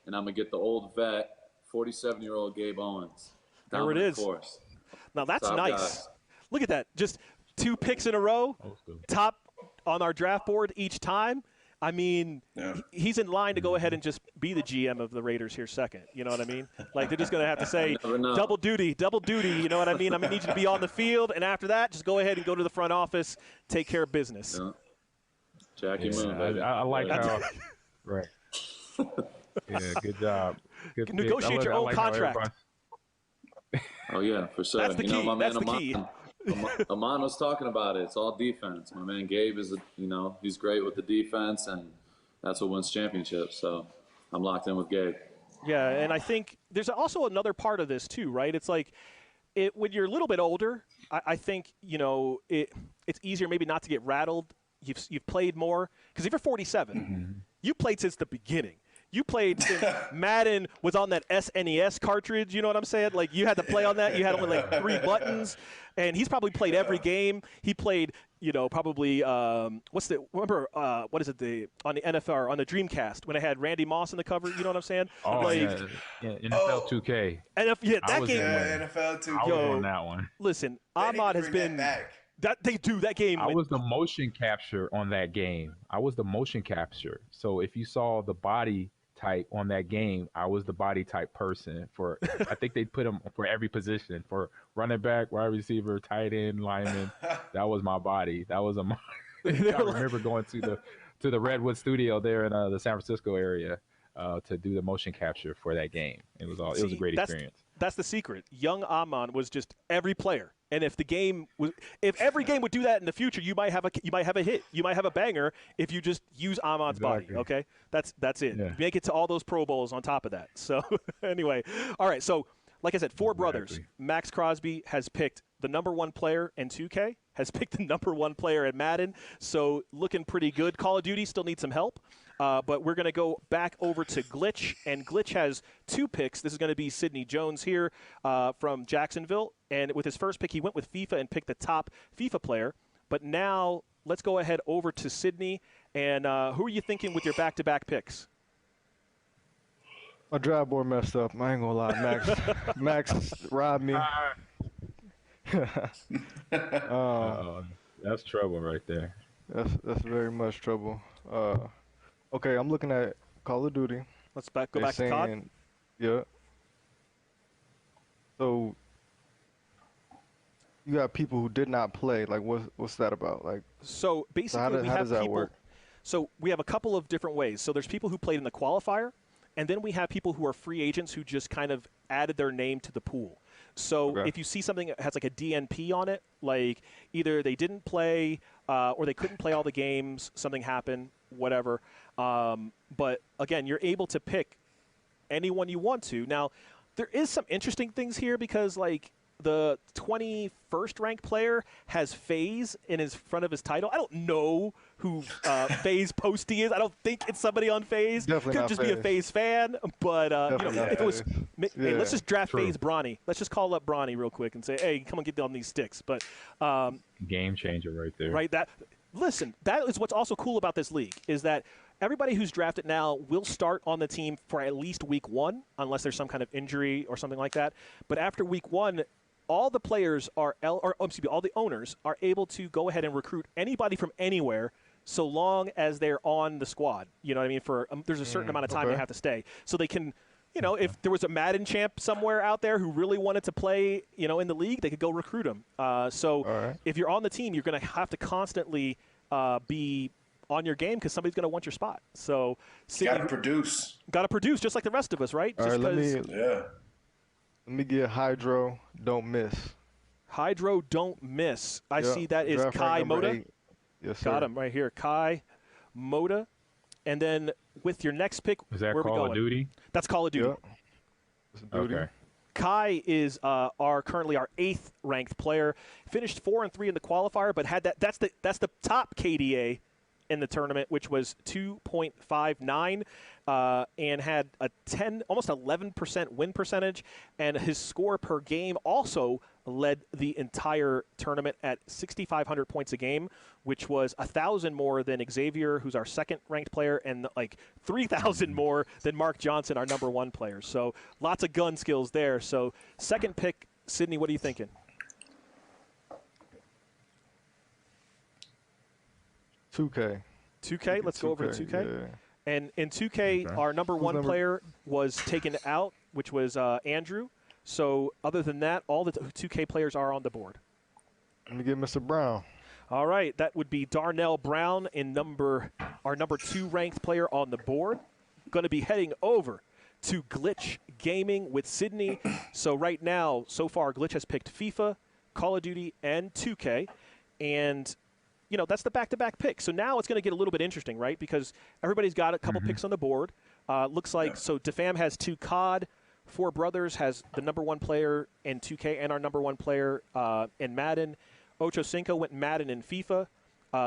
Speaker 6: and I'm going to get the old vet, 47-year-old Gabe Owens.
Speaker 2: There it is.
Speaker 6: Course.
Speaker 2: Now, that's nice. Guy. Look at that. Just 2 picks in a row, top on our draft board each time. I mean, he's in line to go ahead and just be the GM of the Raiders here second. You know what I mean? Like, they're just going to have to say, double duty, you know what I mean? I need you to be on the field, and after that, just go ahead and go to the front office, take care of business.
Speaker 6: Yeah. Jackie Moon, baby.
Speaker 3: I like how – right. Yeah, good job. Good
Speaker 2: negotiate your own contract.
Speaker 6: Oh, yeah, for sure.
Speaker 2: That's the key.
Speaker 6: My man
Speaker 2: That's the key.
Speaker 6: Aman was talking about it. It's all defense. My man Gabe is, he's great with the defense, and that's what wins championships. So I'm locked in with Gabe.
Speaker 2: Yeah, and I think there's also another part of this too, right? It's like when you're a little bit older, I think, it's easier maybe not to get rattled. You've played more. Because if you're 47, you played since the beginning. You played since Madden was on that SNES cartridge, you know what I'm saying? Like, you had to play on that. You had only, 3 buttons. And he's probably played every game. He played, probably, on the NFL, on the Dreamcast, when I had Randy Moss in the cover, you know what I'm saying?
Speaker 3: Oh, yeah, NFL 2K.
Speaker 2: That game.
Speaker 4: NFL 2K.
Speaker 3: I was on that one.
Speaker 2: Listen, Ahmad has been – that game.
Speaker 3: I was the motion capture on that game. So if you saw the body type on that game, I was the body type person for. I think they put them for every position, for running back, wide receiver, tight end, lineman. That was my body. That was I remember going to the Redwood studio there in the San Francisco area to do the motion capture for that game. It was a great experience.
Speaker 2: That's the secret. Young Amon was just every player. And if every game would do that in the future, you might have a hit, you might have a banger if you just use Amon's body. Okay, that's it. Yeah. Make it to all those Pro Bowls on top of that. So anyway, all right. So like I said, Four Brothers. Max Crosby has picked the number 1 player in 2K, has picked the #1 player at Madden, so looking pretty good. Call of Duty still needs some help, but we're going to go back over to Glitch, and Glitch has 2 picks. This is going to be Sidney Jones here from Jacksonville, and with his first pick, he went with FIFA and picked the top FIFA player. But now let's go ahead over to Sidney, and who are you thinking with your back-to-back picks?
Speaker 5: My draft board messed up. I ain't gonna lie, Max robbed me.
Speaker 3: That's trouble right there.
Speaker 5: That's very much trouble. Okay, I'm looking at Call of Duty.
Speaker 2: Let's go back to COD.
Speaker 5: Yeah. So you got people who did not play. Like, what's that about? Like,
Speaker 2: so basically,
Speaker 5: how does that work?
Speaker 2: So we have a couple of different ways. So there's people who played in the qualifier, and then we have people who are free agents who just kind of added their name to the pool. So if you see something that has like a DNP on it, like either they didn't play or they couldn't play all the games, something happened, whatever. But again, you're able to pick anyone you want to. Now, there is some interesting things here because like the 21st ranked player has FaZe in his front of his title. I don't know who FaZe Posty is. I don't think it's somebody on FaZe. Could just be a FaZe fan. But you know, if it was, hey, let's just draft FaZe Bronny. Let's just call up Bronny real quick and say, hey, come on, get on these sticks. But
Speaker 3: game changer right there.
Speaker 2: Right. Listen, that is what's also cool about this league is that everybody who's drafted now will start on the team for at least week 1, unless there's some kind of injury or something like that. But after week 1, all the players all the owners are able to go ahead and recruit anybody from anywhere so long as they're on the squad. You know what I mean? For there's a certain amount of time they have to stay. So they can, you know, if there was a Madden champ somewhere out there who really wanted to play, you know, in the league, they could go recruit him. If you're on the team, you're going to have to constantly be on your game because somebody's going to want your spot. So
Speaker 4: got to produce.
Speaker 2: Got to produce just like the rest of us, right?
Speaker 5: All right, let me get Hydro, don't miss.
Speaker 2: Hydro, don't miss. I see that is Kai Moda.
Speaker 5: Yes, sir.
Speaker 2: Got him right here. Kai Moda. And then with your next pick,
Speaker 3: is that
Speaker 2: where
Speaker 3: Call of Duty?
Speaker 2: That's Call of Duty.
Speaker 3: Okay.
Speaker 2: Kai is currently our 8th ranked player. Finished 4-3 in the qualifier, but had that's the top KDA in the tournament, which was 2.59, and had a almost 11% win percentage, and his score per game also led the entire tournament at 6,500 points a game, which was 1,000 more than Xavier, who's our 2nd ranked player, and like 3,000 more than Mark Johnson, our #1 player. So lots of gun skills there. So 2nd pick, Sidney, what are you thinking?
Speaker 5: 2K.
Speaker 2: 2K? Let's go over to 2K.
Speaker 5: Yeah.
Speaker 2: And in 2K, our #1 player was taken out, which was Andrew. So other than that, all the 2K players are on the board.
Speaker 5: Let me get Mr. Brown.
Speaker 2: All right, that would be Darnell Brown in our #2 ranked player on the board. Going to be heading over to Glitch Gaming with Sidney. So right now, so far, Glitch has picked FIFA, Call of Duty, and 2K. And you know, that's the back-to-back pick. So now it's going to get a little bit interesting, right? Because everybody's got a couple picks on the board. Looks like, so DeFam has 2 COD. 4 Brothers has the #1 player in 2K and our #1 player in Madden. Ocho Cinco went Madden and FIFA.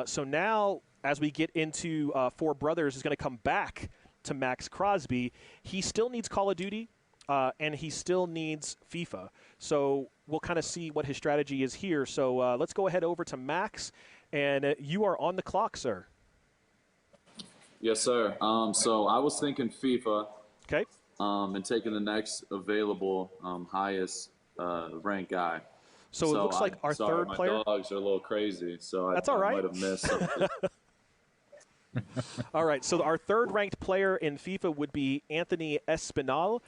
Speaker 2: So now, as we get into 4 Brothers, is going to come back to Max Crosby. He still needs Call of Duty, and he still needs FIFA. So we'll kind of see what his strategy is here. So let's go ahead over to Max. And you are on the clock, sir.
Speaker 6: Yes, sir. So I was thinking FIFA.
Speaker 2: Okay.
Speaker 6: And taking the next available highest ranked guy.
Speaker 2: So it looks like our third player.
Speaker 6: My dogs are a little crazy, so
Speaker 2: that's all right.
Speaker 6: I might have missed something.
Speaker 2: All right. So our 3rd ranked player in FIFA would be Anthony Espinal.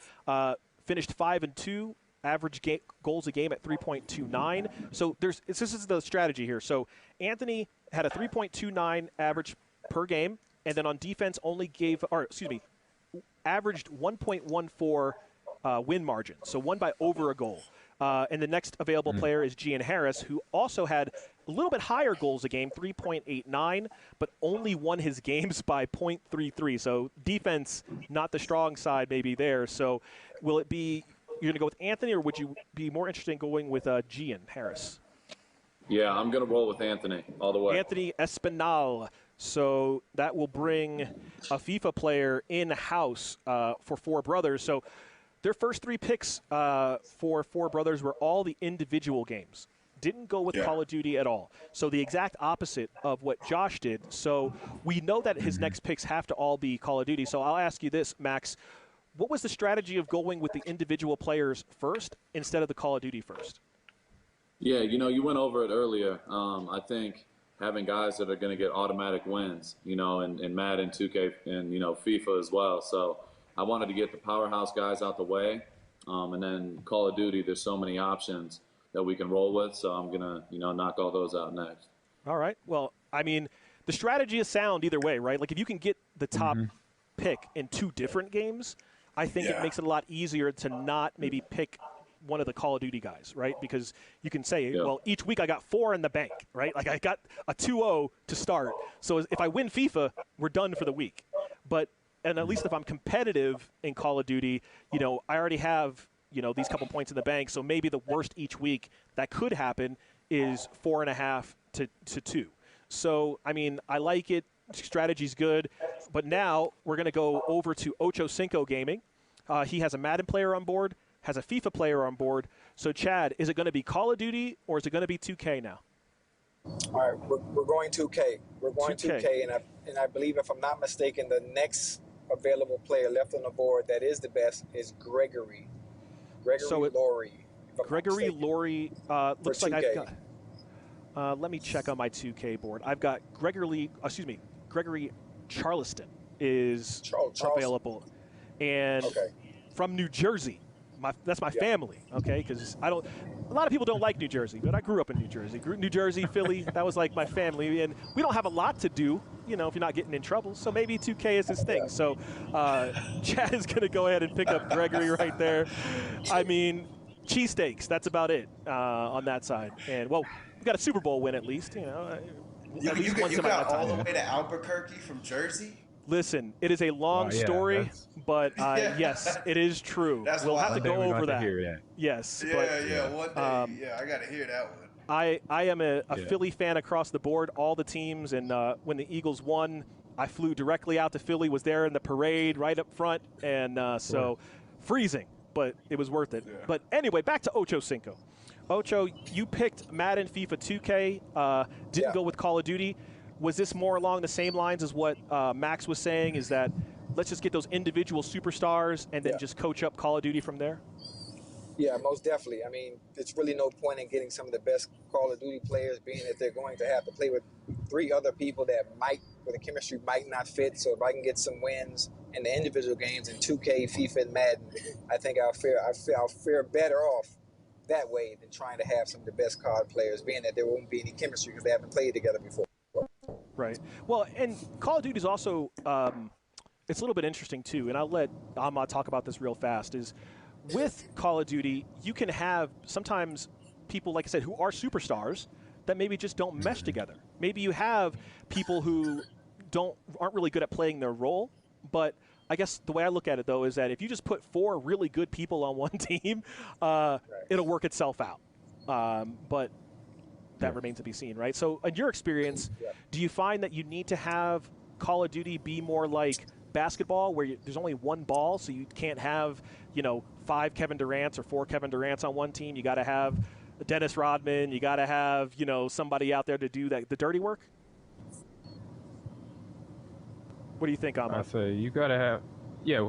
Speaker 2: Finished 5-2. Average goals a game at 3.29. So this is the strategy here. So Anthony had a 3.29 average per game, and then on defense averaged 1.14 win margin. So won by over a goal. And the next available player is Gian Harris, who also had a little bit higher goals a game, 3.89, but only won his games by 0.33. So defense, not the strong side maybe there. So will it be you're going to go with Anthony, or would you be more interested in going with Gian Harris?
Speaker 6: Yeah, I'm going to roll with Anthony all the way.
Speaker 2: Anthony Espinal. So that will bring a FIFA player in-house for Four Brothers. So their first 3 picks for Four Brothers were all the individual games. Didn't go with Call of Duty at all. So the exact opposite of what Josh did. So we know that his next picks have to all be Call of Duty. So I'll ask you this, Max. What was the strategy of going with the individual players first instead of the Call of Duty first?
Speaker 6: Yeah, you went over it earlier. I think having guys that are going to get automatic wins, in Madden, 2K, and, FIFA as well. So I wanted to get the powerhouse guys out the way. And then Call of Duty, there's so many options that we can roll with. So I'm going to, knock all those out next.
Speaker 2: All right. Well, I mean, the strategy is sound either way, right? Like if you can get the top pick in 2 different games, I think it makes it a lot easier to not maybe pick one of the Call of Duty guys, right? Because you can say, well, each week I got 4 in the bank, right? Like I got a 2-0 to start. So if I win FIFA, we're done for the week. And at least if I'm competitive in Call of Duty, I already have, these couple points in the bank. So maybe the worst each week that could happen is 4.5 to 2. So, I mean, I like it. Strategy's good. But now we're going to go over to Ocho Cinco Gaming. He has a Madden player on board, has a FIFA player on board. So, Chad, is it going to be Call of Duty or is it going to be 2K now?
Speaker 7: All right, we're going 2K. We're going 2K, and I believe, if I'm not mistaken, the next available player left on the board that is the best is Gregory Laurie.
Speaker 2: Gregory Laurie looks like I've got. Let me check on my 2K board. I've got Gregory Charleston is available, and from New Jersey. That's my family, okay? Because a lot of people don't like New Jersey, but I grew up in New Jersey. New Jersey, Philly, that was like my family. And we don't have a lot to do, if you're not getting in trouble. So maybe 2K is his thing. So Chad is going to go ahead and pick up Gregory right there. I mean, cheesesteaks, that's about it on that side. And, well, we got a Super Bowl win at least,
Speaker 4: You got all the way to Albuquerque from Jersey?
Speaker 2: Listen, it is a long story, but yes, it is true. We'll have to go over that. Yes.
Speaker 4: One day. I got to hear that one.
Speaker 2: I am a Philly fan across the board, all the teams, and when the Eagles won, I flew directly out to Philly, was there in the parade right up front, and so freezing, but it was worth it. Yeah. But anyway, back to Ocho Cinco. Ocho, you picked Madden FIFA 2K, didn't go with Call of Duty. Was this more along the same lines as what Max was saying, is that let's just get those individual superstars and then just coach up Call of Duty from there?
Speaker 7: Yeah, most definitely. I mean, it's really no point in getting some of the best Call of Duty players, being that they're going to have to play with 3 other people where the chemistry might not fit. So if I can get some wins in the individual games in 2K, FIFA, and Madden, I think I'll fare better off that way than trying to have some of the best COD players, being that there won't be any chemistry because they haven't played together before.
Speaker 2: Right. Well, and Call of Duty is also it's a little bit interesting too, and I'll let Ahmad talk about this real fast, is with Call of Duty, you can have sometimes people, like I said, who are superstars that maybe just don't mesh together. Maybe you have people who aren't really good at playing their role, but I guess the way I look at it, though, is that if you just put 4 really good people on one team, it'll work itself out. But that remains to be seen, right? So in your experience, do you find that you need to have Call of Duty be more like basketball, where there's only one ball, so you can't have, 5 Kevin Durants or 4 Kevin Durants on one team? You got to have Dennis Rodman. You got to have, somebody out there to do the dirty work? What do you think, Ahmad?
Speaker 3: I say you got to have,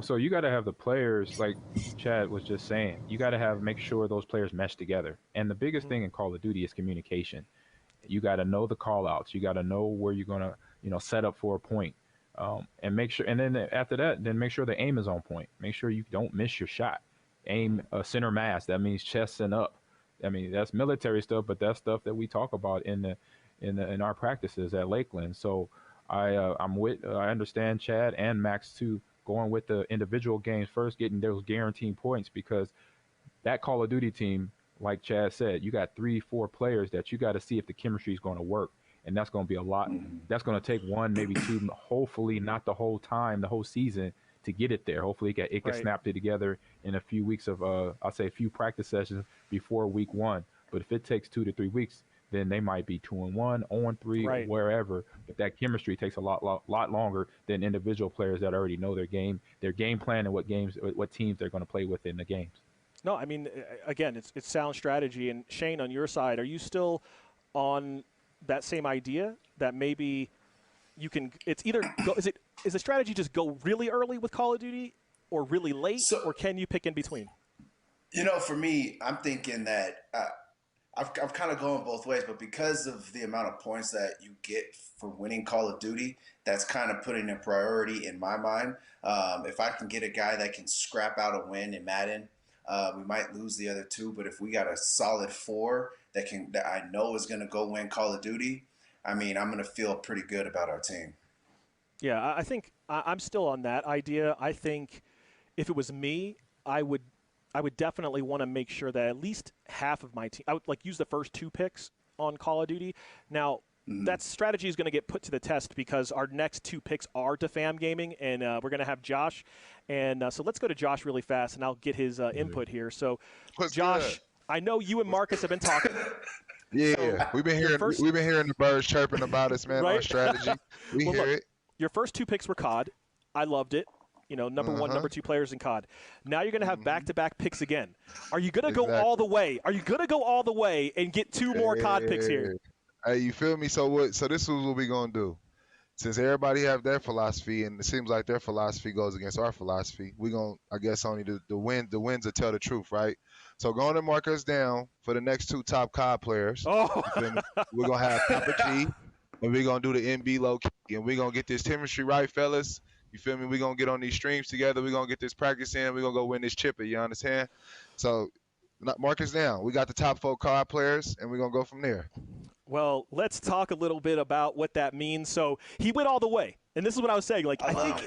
Speaker 3: so you got to have the players, like Chad was just saying. You got to make sure those players mesh together. And the biggest thing in Call of Duty is communication. You got to know the call outs. You got to know where you're going to, set up for a point. And make sure, and then after that, then make sure the aim is on point. Make sure you don't miss your shot. Aim center mass. That means chest and up. I mean, that's military stuff, but that's stuff that we talk about in our practices at Lakeland. So I understand Chad and Max too, going with the individual games first, getting those guaranteed points, because that Call of Duty team, like Chad said, you got 3-4 players that you got to see if the chemistry is going to work. And that's going to be a lot. That's going to take 1, maybe 2, hopefully not the whole time, the whole season to get it there. Hopefully it can snap it together in a few weeks of, I'll say a few practice sessions before week 1. But if it takes 2 to 3 weeks, then they might be 2-1, 0-3,
Speaker 2: Right.
Speaker 3: wherever. But that chemistry takes a lot longer than individual players that already know their game plan, and what teams they're going to play with in the games.
Speaker 2: No, I mean, again, it's sound strategy. And Shane, on your side, are you still on that same idea that maybe you can? It's either is the strategy just go really early with Call of Duty, or really late, or can you pick in between?
Speaker 4: For me, I'm thinking that I'm kind of going both ways, but because of the amount of points that you get for winning Call of Duty, that's kind of putting a priority in my mind. If I can get a guy that can scrap out a win in Madden, we might lose the other two, but if we got a solid 4 that I know is going to go win Call of Duty, I mean, I'm going to feel pretty good about our team.
Speaker 2: Yeah, I think I'm still on that idea. I think if it was me, I would definitely want to make sure that at least half of my team, I would use the first 2 picks on Call of Duty. Now, that strategy is going to get put to the test because our next 2 picks are Defam Gaming, and we're going to have Josh. And so let's go to Josh really fast, and I'll get his input here. So, Josh, I know you and Marcus have been talking.
Speaker 8: Yeah, so we've been hearing the birds chirping about us, man. Right? Our strategy, we hear it.
Speaker 2: Your first 2 picks were COD. I loved it. Number 1, number 2 players in COD. Now you're going to have back-to-back picks again. Are you going to go all the way? Are you going to go all the way and get 2 more COD picks here?
Speaker 8: Hey, you feel me? So this is what we're going to do. Since everybody have their philosophy, and it seems like their philosophy goes against our philosophy, we're going to, I guess, only the wins will tell the truth, right? So going to mark us down for the next 2 top COD players.
Speaker 2: Oh.
Speaker 8: We're going to have Papa G, and we're going to do the NB low key, and we're going to get this chemistry right, fellas. You feel me? We're going to get on these streams together. We're going to get this practice in. We're going to go win this chipper. You understand? So mark us down. We got the top 4 COD players, and we're going to go from there.
Speaker 2: Well, let's talk a little bit about what that means. So he went all the way. And this is what I was saying. I think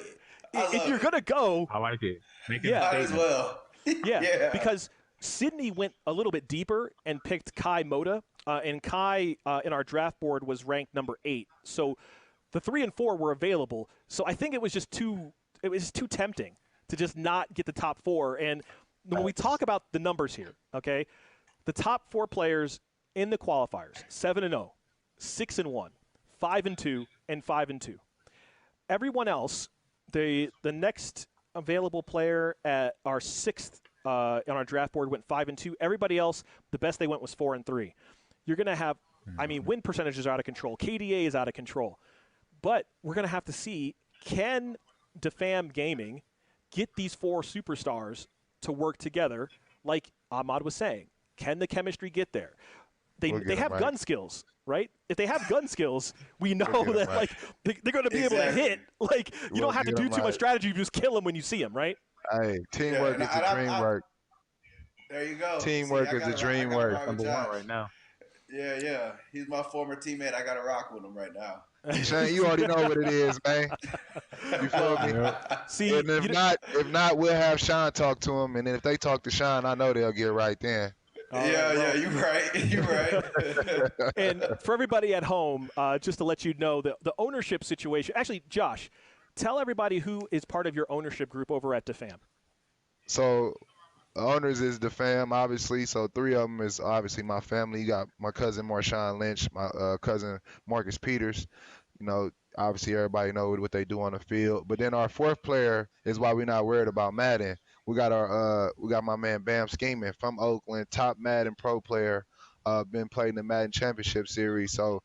Speaker 2: if you're going to go.
Speaker 3: I like it.
Speaker 4: Might as well.
Speaker 2: Yeah, because Sydney went a little bit deeper and picked Kai Moda. And Kai, in our draft board, was ranked number 8. So the 3 and 4 were available. So I think it was just too tempting to just not get the top 4. And when we talk about the numbers here, okay, the top 4 players in the qualifiers, 7-0, 6-1, 5-2, and 5-2. Everyone else, the next available player at our 6th on our draft board went 5-2. Everybody else, the best they went was 4-3. You're going to have, win percentages are out of control. KDA is out of control. But we're going to have to see, can Defam Gaming get these 4 superstars to work together like Ahmad was saying? Can the chemistry get there? They have gun skills, right? If they have gun skills, we know that they're going to be able to hit. You don't have to do too much strategy. You just kill them when you see them, right?
Speaker 8: Hey, teamwork is the dream work.
Speaker 4: There you go.
Speaker 8: Teamwork is the dream work.
Speaker 3: Number 1 right now.
Speaker 4: Yeah. He's my former teammate. I got to rock with him right now.
Speaker 8: Shane, you already know what it is, man. You feel me?
Speaker 3: Yep.
Speaker 2: See,
Speaker 8: and if not, we'll have Sean talk to him, and then if they talk to Sean, I know they'll get right then.
Speaker 4: Yeah, you're right.
Speaker 2: And for everybody at home, just to let you know, the ownership situation. Actually, Josh, tell everybody who is part of your ownership group over at Defam.
Speaker 8: So, the owners is Defam, obviously. So 3 of them is obviously my family. You got my cousin Marshawn Lynch, my cousin Marcus Peters. Obviously everybody knows what they do on the field. But then our 4th player is why we're not worried about Madden. We got my man Bam Scheming from Oakland, top Madden pro player, been playing the Madden Championship Series. So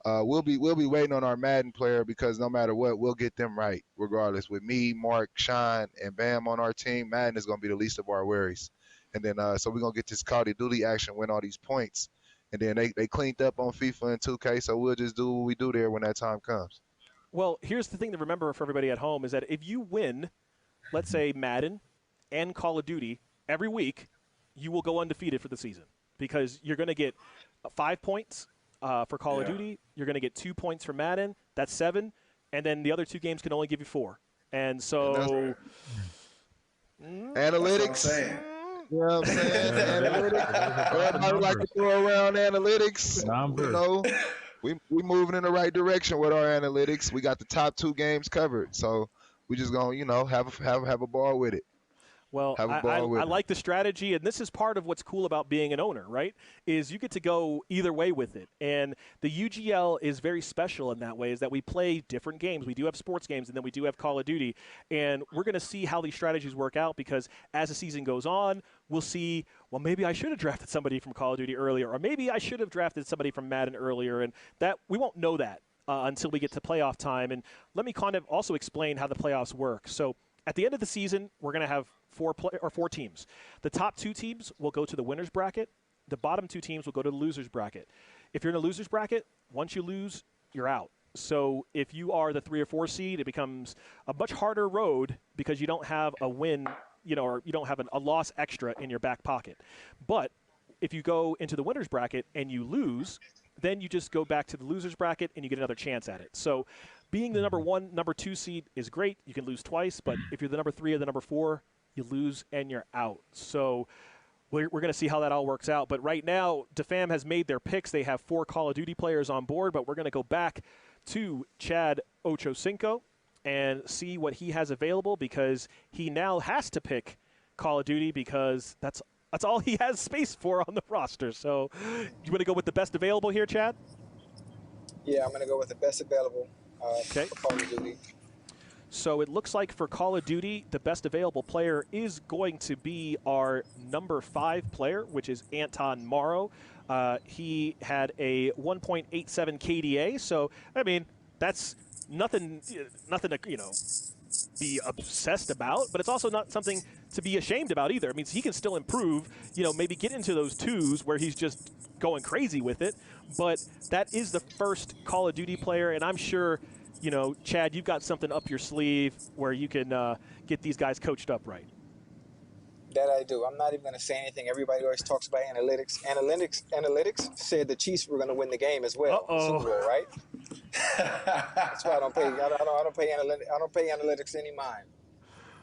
Speaker 8: we'll be waiting on our Madden player because no matter what, we'll get them right regardless. With me, Mark, Sean, and Bam on our team, Madden is gonna be the least of our worries. And then so we're gonna get this Call of Duty action, win all these points, and then they cleaned up on FIFA and 2K. So we'll just do what we do there when that time comes.
Speaker 2: Well, here's the thing to remember for everybody at home is that if you win, let's say Madden and Call of Duty every week, you will go undefeated for the season because you're going to get 5 points for Call of Duty. You're going to get 2 points for Madden. That's 7. And then the other 2 games can only give you 4. And so
Speaker 8: analytics. You know what I'm saying? Analytics. Everybody like to throw around analytics. We moving in the right direction with our analytics. We got the top 2 games covered. So we just going to, have a ball with it.
Speaker 2: Well, I like the strategy, and this is part of what's cool about being an owner, right? Is you get to go either way with it. And the UGL is very special in that way, is that we play different games. We do have sports games, and then we do have Call of Duty. And we're going to see how these strategies work out, because as the season goes on, we'll see, well, maybe I should have drafted somebody from Call of Duty earlier, or maybe I should have drafted somebody from Madden earlier. And that we won't know that until we get to playoff time. And let me kind of also explain how the playoffs work. So at the end of the season, we're going to have four teams. The top 2 teams will go to the winner's bracket. The bottom 2 teams will go to the loser's bracket. If you're in a loser's bracket, once you lose, you're out. So if you are the 3 or 4 seed, it becomes a much harder road because you don't have a win, or you don't have a loss extra in your back pocket. But if you go into the winner's bracket and you lose, then you just go back to the loser's bracket and you get another chance at it. So being the number 1, number 2 seed is great. You can lose twice, but if you're the number 3 or the number 4, you lose and you're out. So we're going to see how that all works out. But right now, DeFam has made their picks. They have 4 Call of Duty players on board, but we're going to go back to Chad Ochocinco and see what he has available, because he now has to pick Call of Duty because that's all he has space for on the roster. So you want to go with the best available here, Chad?
Speaker 7: Yeah, I'm going to go with the best available
Speaker 2: okay.
Speaker 7: for Call of Duty.
Speaker 2: So it looks like for Call of Duty, the best available player is going to be our number 5 player, which is Anton Morrow. He had a 1.87 KDA, so, I mean, that's nothing to, be obsessed about, but it's also not something to be ashamed about either. It means he can still improve, maybe get into those 2s where he's just going crazy with it, but that is the first Call of Duty player, and I'm sure – Chad, you've got something up your sleeve where you can get these guys coached up right.
Speaker 7: That I do. I'm not even going to say anything. Everybody always talks about analytics. Analytics said the Chiefs were going to win the game as well. Super Bowl, right? That's why I don't pay. I don't pay analytics any mind.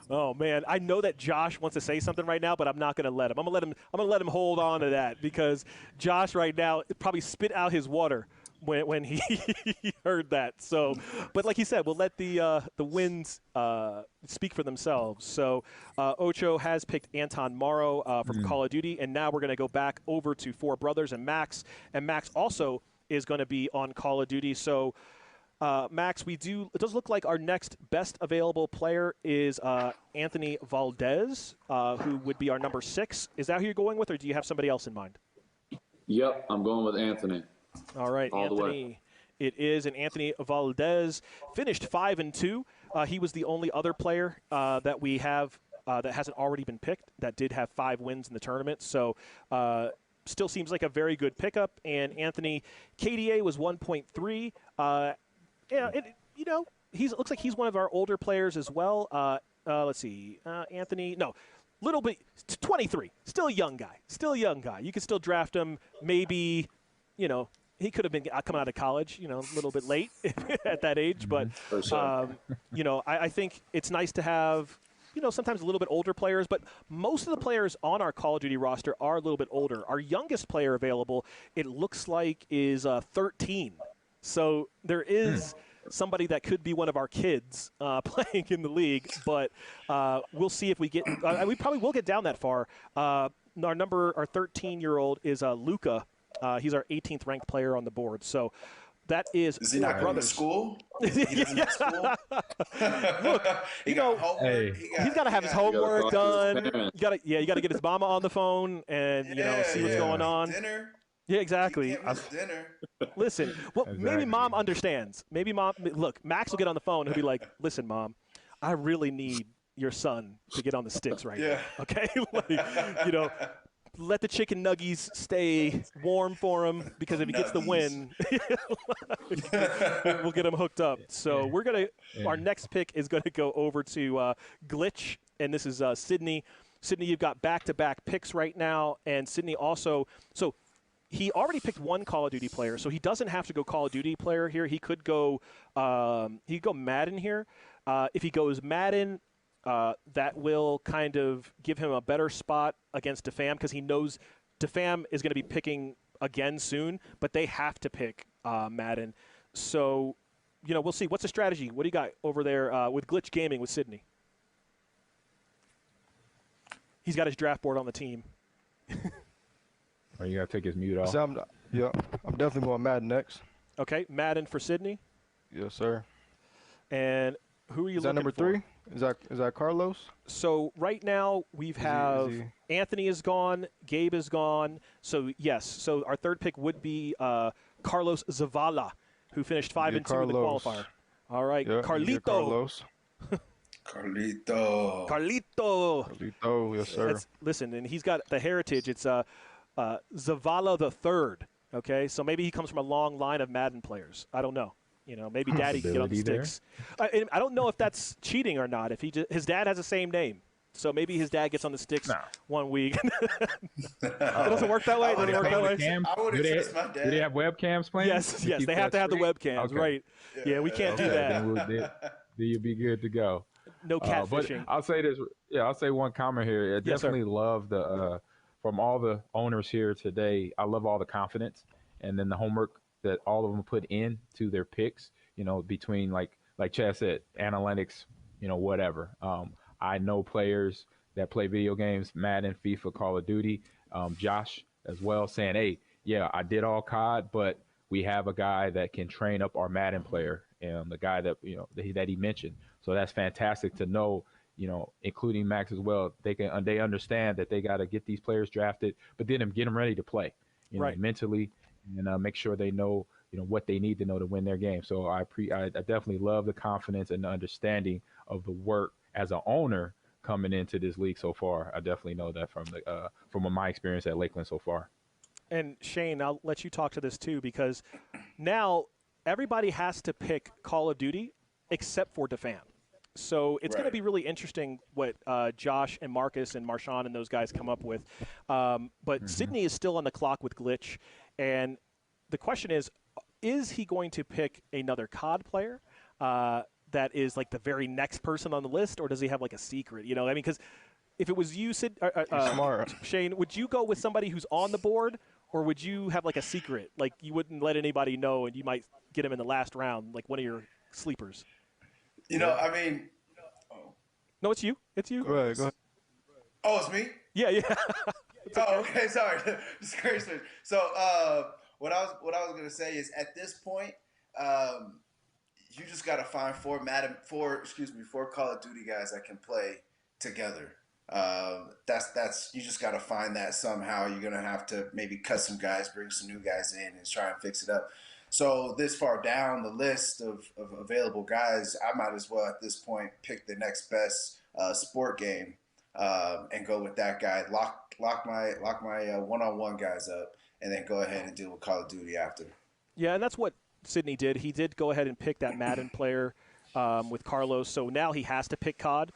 Speaker 2: Oh man, I know that Josh wants to say something right now, but I'm not going to let him. I'm going to let him hold on to that, because Josh right now probably spit out his water when he heard that. So, but like he said, we'll let the wins speak for themselves. So Ocho has picked Anton Morrow from Call of Duty, and now we're going to go back over to 4 brothers and Max also is going to be on Call of Duty. So Max, it does look like our next best available player is Anthony Valdez, who would be our number 6. Is that who you're going with, or do you have somebody else in mind?
Speaker 6: Yep, I'm going with Anthony.
Speaker 2: All right, Anthony. It is an Anthony Valdez. Finished 5-2. He was the only other player that we have that hasn't already been picked that did have 5 wins in the tournament. So still seems like a very good pickup. And Anthony, KDA was 1.3. Looks like he's one of our older players as well. Let's see, Anthony. No. Little bit, 23. Still a young guy. You can still draft him. Maybe, he could have been coming out of college, a little bit late at that age. But, I think it's nice to have, sometimes a little bit older players. But most of the players on our Call of Duty roster are a little bit older. Our youngest player available, it looks like, is 13. So there is somebody that could be one of our kids playing in the league, but we'll see if we get we probably will get down that far. Our 13-year-old is Luca. He's our 18th ranked player on the board. So that is
Speaker 4: he not going to school? He doesn't have school?
Speaker 2: Look, he's got to have his homework done. You got to get his mama on the phone and see what's going on.
Speaker 4: Dinner.
Speaker 2: Yeah, exactly.
Speaker 4: Dinner.
Speaker 2: Listen, well, maybe Mom understands. Maybe Mom, look, Max will get on the phone and he'll be like, listen, Mom, I really need your son to get on the sticks right now. Okay? Let the chicken nuggies stay warm for him, because if he gets the win, we'll get him hooked up. So we're going to our next pick is going to go over to Glitch, and this is Sydney. Sydney, you've got back-to-back picks right now, and Sydney also – so – he already picked 1 Call of Duty player, so he doesn't have to go Call of Duty player here. He could go Madden here. If he goes Madden, that will kind of give him a better spot against DeFam, because he knows DeFam is going to be picking again soon, but they have to pick Madden. So, we'll see. What's the strategy? What do you got over there with Glitch Gaming with Sydney? He's got his draft board on the team.
Speaker 3: Oh, you got to take his mute off.
Speaker 5: So I'm definitely going Madden next.
Speaker 2: Okay, Madden for Sydney.
Speaker 5: Yes, sir.
Speaker 2: And who are you looking for? Is
Speaker 5: that number 3? Is that Carlos?
Speaker 2: So right now we have Anthony is gone, Gabe is gone. So yes, so our third pick would be Carlos Zavala, who finished 5-2 in the qualifier. All right, Carlito.
Speaker 5: Carlito, yes, sir.
Speaker 2: Listen, and he's got the heritage. It's Zavala the third. Okay, so maybe he comes from a long line of Madden players. I don't know. You know, maybe Daddy can get on the sticks. I don't know if that's cheating or not. If his dad has the same name, so maybe his dad gets on the sticks 1 week. It doesn't work that way. It doesn't work that way.
Speaker 4: I would have trust my dad.
Speaker 3: Do they have webcams playing?
Speaker 2: Yes, they have to have the webcams,
Speaker 3: okay.
Speaker 2: Right? Yeah, we can't do that.
Speaker 3: Then you'll be good to go.
Speaker 2: No catfishing.
Speaker 3: But I'll say this. Yeah, I'll say one comment here. I definitely love from all the owners here today. I love all the confidence and then the homework that all of them put into their picks, you know, between like Chad said, analytics, you know, whatever. I know players that play video games, Madden, FIFA, Call of Duty, Josh as well, saying, hey, yeah, I did all COD, but we have a guy that can train up our Madden player, and the guy that, you know, that he mentioned. So that's fantastic to know, you know, including Max as well. They understand that they got to get these players drafted, but then get them ready to play, you know, mentally, and make sure they know, you know, what they need to know to win their game. So I definitely love the confidence and the understanding of the work as an owner coming into this league so far. I definitely know that from my experience at Lakeland so far.
Speaker 2: And Shane, I'll let you talk to this too, because now everybody has to pick Call of Duty except for Defan. So it's going to be really interesting what Josh and Marcus and Marshawn and those guys come up with. But Sydney is still on the clock with Glitch. And the question is he going to pick another COD player that is like the very next person on the list, or does he have like a secret? You know, I mean, because if it was you, Shane, would you go with somebody who's on the board, or would you have like a secret, like you wouldn't let anybody know and you might get him in the last round, like one of your sleepers?
Speaker 4: You know, I mean.
Speaker 2: No, it's you. It's you.
Speaker 5: Go ahead.
Speaker 4: Oh, it's me?
Speaker 2: Yeah.
Speaker 4: Okay, sorry. Disgraceful. So, what I was gonna say is, at this point, you just gotta find four Call of Duty guys that can play together. That's you just gotta find that somehow. You're gonna have to maybe cut some guys, bring some new guys in, and try and fix it up. So this far down the list of available guys, I might as well at this point pick the next best sport game and go with that guy. Lock my one-on-one guys up, and then go ahead and deal with Call of Duty after.
Speaker 2: Yeah, and that's what Sydney did. He did go ahead and pick that Madden player with Carlos. So now he has to pick COD.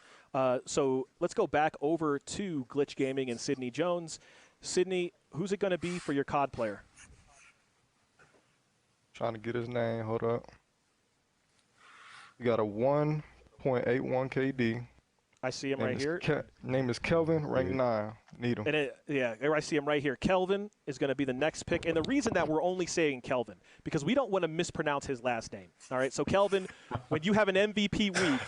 Speaker 2: So let's go back over to Glitch Gaming and Sydney Jones. Sydney, who's it going to be for your COD player?
Speaker 5: Trying to get his name. Hold up. You got a 1.81 KD.
Speaker 2: I see him right here.
Speaker 5: Name is Kelvin, rank 9. Need him.
Speaker 2: And I see him right here. Kelvin is going to be the next pick. And the reason that we're only saying Kelvin, because we don't want to mispronounce his last name. All right, so Kelvin, when you have an MVP week,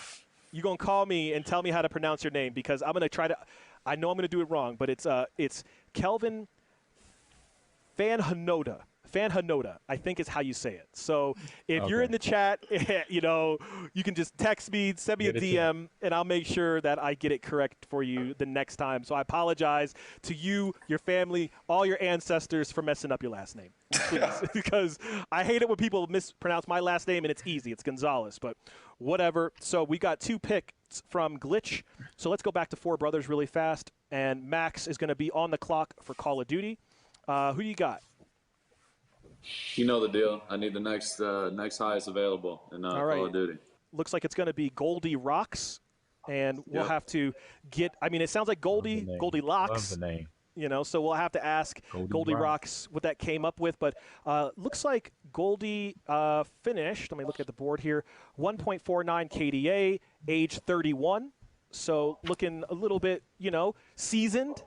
Speaker 2: you're going to call me and tell me how to pronounce your name, because I'm going to try to – I know I'm going to do it wrong, but it's Kelvin Fanhanoda. Fanhanoda, I think is how you say it. So if you're in the chat, you know, you can just text me, send me a DM, and I'll make sure that I get it correct for you the next time. So I apologize to you, your family, all your ancestors for messing up your last name, please, because I hate it when people mispronounce my last name, and it's easy. It's Gonzalez, but whatever. So we got 2 picks from Glitch. So let's go back to Four Brothers really fast, and Max is going to be on the clock for Call of Duty. Who you got?
Speaker 6: You know the deal. I need the next highest available in Call of Duty.
Speaker 2: Looks like it's going to be Goldie Rocks, and we'll have to get. I mean, it sounds like Goldie Locks.
Speaker 3: Love the name.
Speaker 2: You know, so we'll have to ask Goldie Rocks what that came up with. But looks like Goldie finished. Let me look at the board here. 1.49 KDA, age 31. So looking a little bit, you know, seasoned.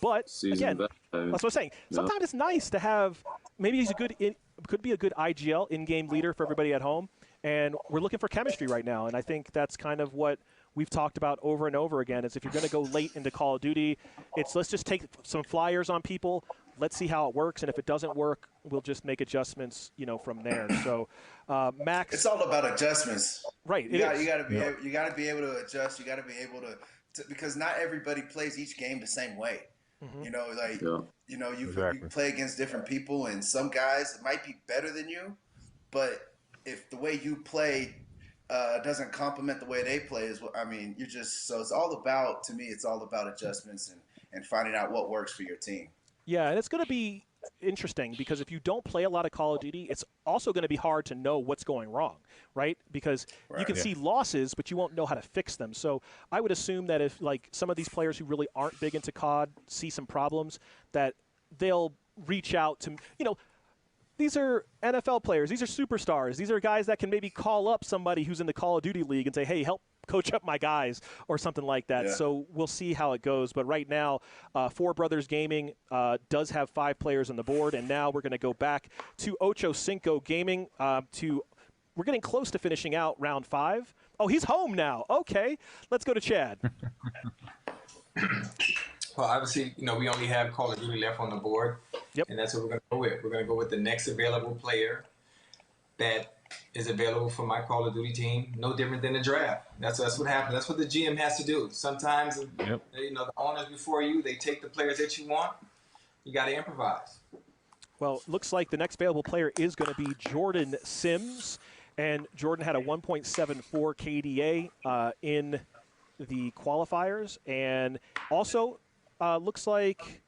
Speaker 2: But again, that's what I'm saying. Sometimes it's nice to have. Maybe he's could be a good IGL in-game leader for everybody at home. And we're looking for chemistry right now, and I think that's kind of what we've talked about over and over again is if you're going to go late into Call of Duty, let's just take some flyers on people. Let's see how it works, and if it doesn't work, we'll just make adjustments, from there. So, Max,
Speaker 4: it's all about adjustments,
Speaker 2: right?
Speaker 4: You got to be able to adjust. You got to be able to because not everybody plays each game the same way.
Speaker 2: Mm-hmm.
Speaker 4: You play against different people, and some guys might be better than you, but if the way you play doesn't complement the way they play, you're just so it's all about to me. It's all about adjustments and finding out what works for your team.
Speaker 2: Yeah, and it's going to be interesting because if you don't play a lot of Call of Duty, it's also going to be hard to know what's going wrong, right? Because you can see losses, but you won't know how to fix them. So I would assume that if some of these players who really aren't big into COD see some problems, that they'll reach out to, these are NFL players. These are superstars. These are guys that can maybe call up somebody who's in the Call of Duty league and say, hey, help coach up my guys or something like that. Yeah. So we'll see how it goes. But right now, Four Brothers Gaming does have 5 players on the board. And now we're going to go back to Ocho Cinco Gaming. We're getting close to finishing out round 5. Oh, he's home now. Okay. Let's go to Chad.
Speaker 7: Well, obviously, we only have Call of Duty left on the board.
Speaker 2: Yep.
Speaker 7: And that's what we're going to go with. We're going to go with the next available player that is available for my Call of Duty team. No different than the draft. That's what happens. That's what the GM has to do. Sometimes, the owners before you, they take the players that you want. You got to improvise.
Speaker 2: Well, looks like the next available player is going to be Jordan Sims. And Jordan had a 1.74 KDA in the qualifiers. And also looks like,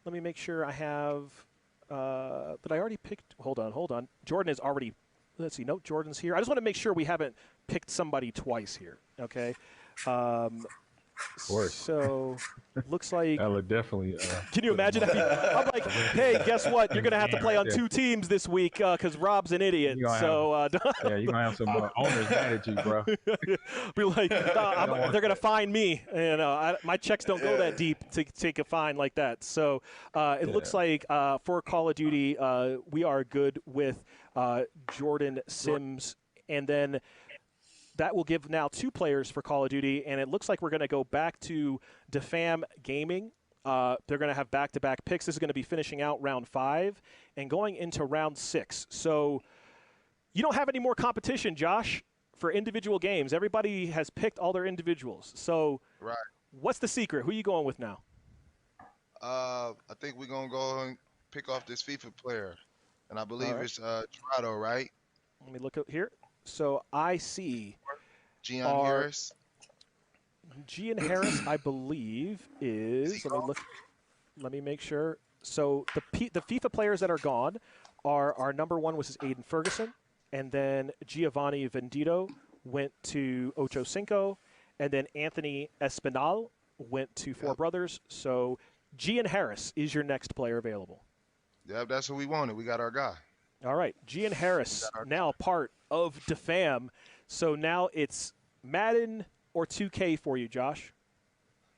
Speaker 2: let me make sure I have, but I already picked, hold on. Jordan is already, let's see, no, Jordan's here. I just want to make sure we haven't picked somebody twice here, okay?
Speaker 3: Of course.
Speaker 2: So, looks like.
Speaker 3: That would definitely.
Speaker 2: Can you imagine? I'm like, hey, guess what? You're going to have to play on 2 teams this week because Rob's an idiot. So,
Speaker 3: you're going to have some owners mad at you, bro.
Speaker 2: Be like, they're going to fine me. My checks don't go that deep to take a fine like that. So, it looks like for Call of Duty, we are good with Jordan Sims. And then that will give now 2 players for Call of Duty, and it looks like we're going to go back to Defam Gaming. They're going to have back-to-back picks. This is going to be finishing out round 5 and going into round 6. So you don't have any more competition, Josh, for individual games. Everybody has picked all their individuals. So what's the secret? Who are you going with now?
Speaker 8: I think we're going to go and pick off this FIFA player, and I believe it's Trado, right?
Speaker 2: Let me look up here. So I see
Speaker 8: Gian Harris.
Speaker 2: Gian Harris, I believe, is. Let me make sure. So the FIFA players that are gone are our number 1, which is Aiden Ferguson, and then Giovanni Vendito went to Ocho Cinco, and then Anthony Espinal went to Four Brothers. So Gian Harris is your next player available.
Speaker 8: Yeah, that's who we wanted. We got our guy.
Speaker 2: All right, Gian Harris, now part of Defam. So now it's Madden or 2K for you, Josh.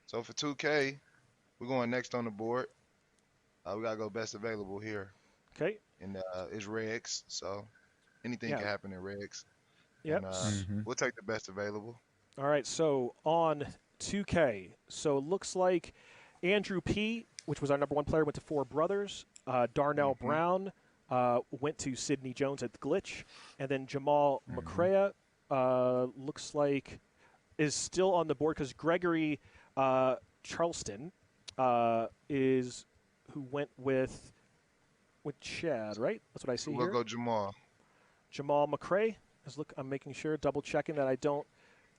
Speaker 8: So for 2K, we're going next on the board. We got to go best available here.
Speaker 2: Okay.
Speaker 8: And it's Regs, so anything can happen in Regs.
Speaker 2: Yep.
Speaker 8: And, we'll take the best available.
Speaker 2: All right, so on 2K, so it looks like Andrew P., which was our number 1 player, went to Four Brothers. Darnell Brown went to Sidney Jones at the Glitch, and then Jamal McCrea looks like is still on the board because Gregory Charleston is who went with Chad, right? That's what I see here.
Speaker 8: We'll go Jamal.
Speaker 2: Jamal McCrea. I'm making sure, double checking that I don't,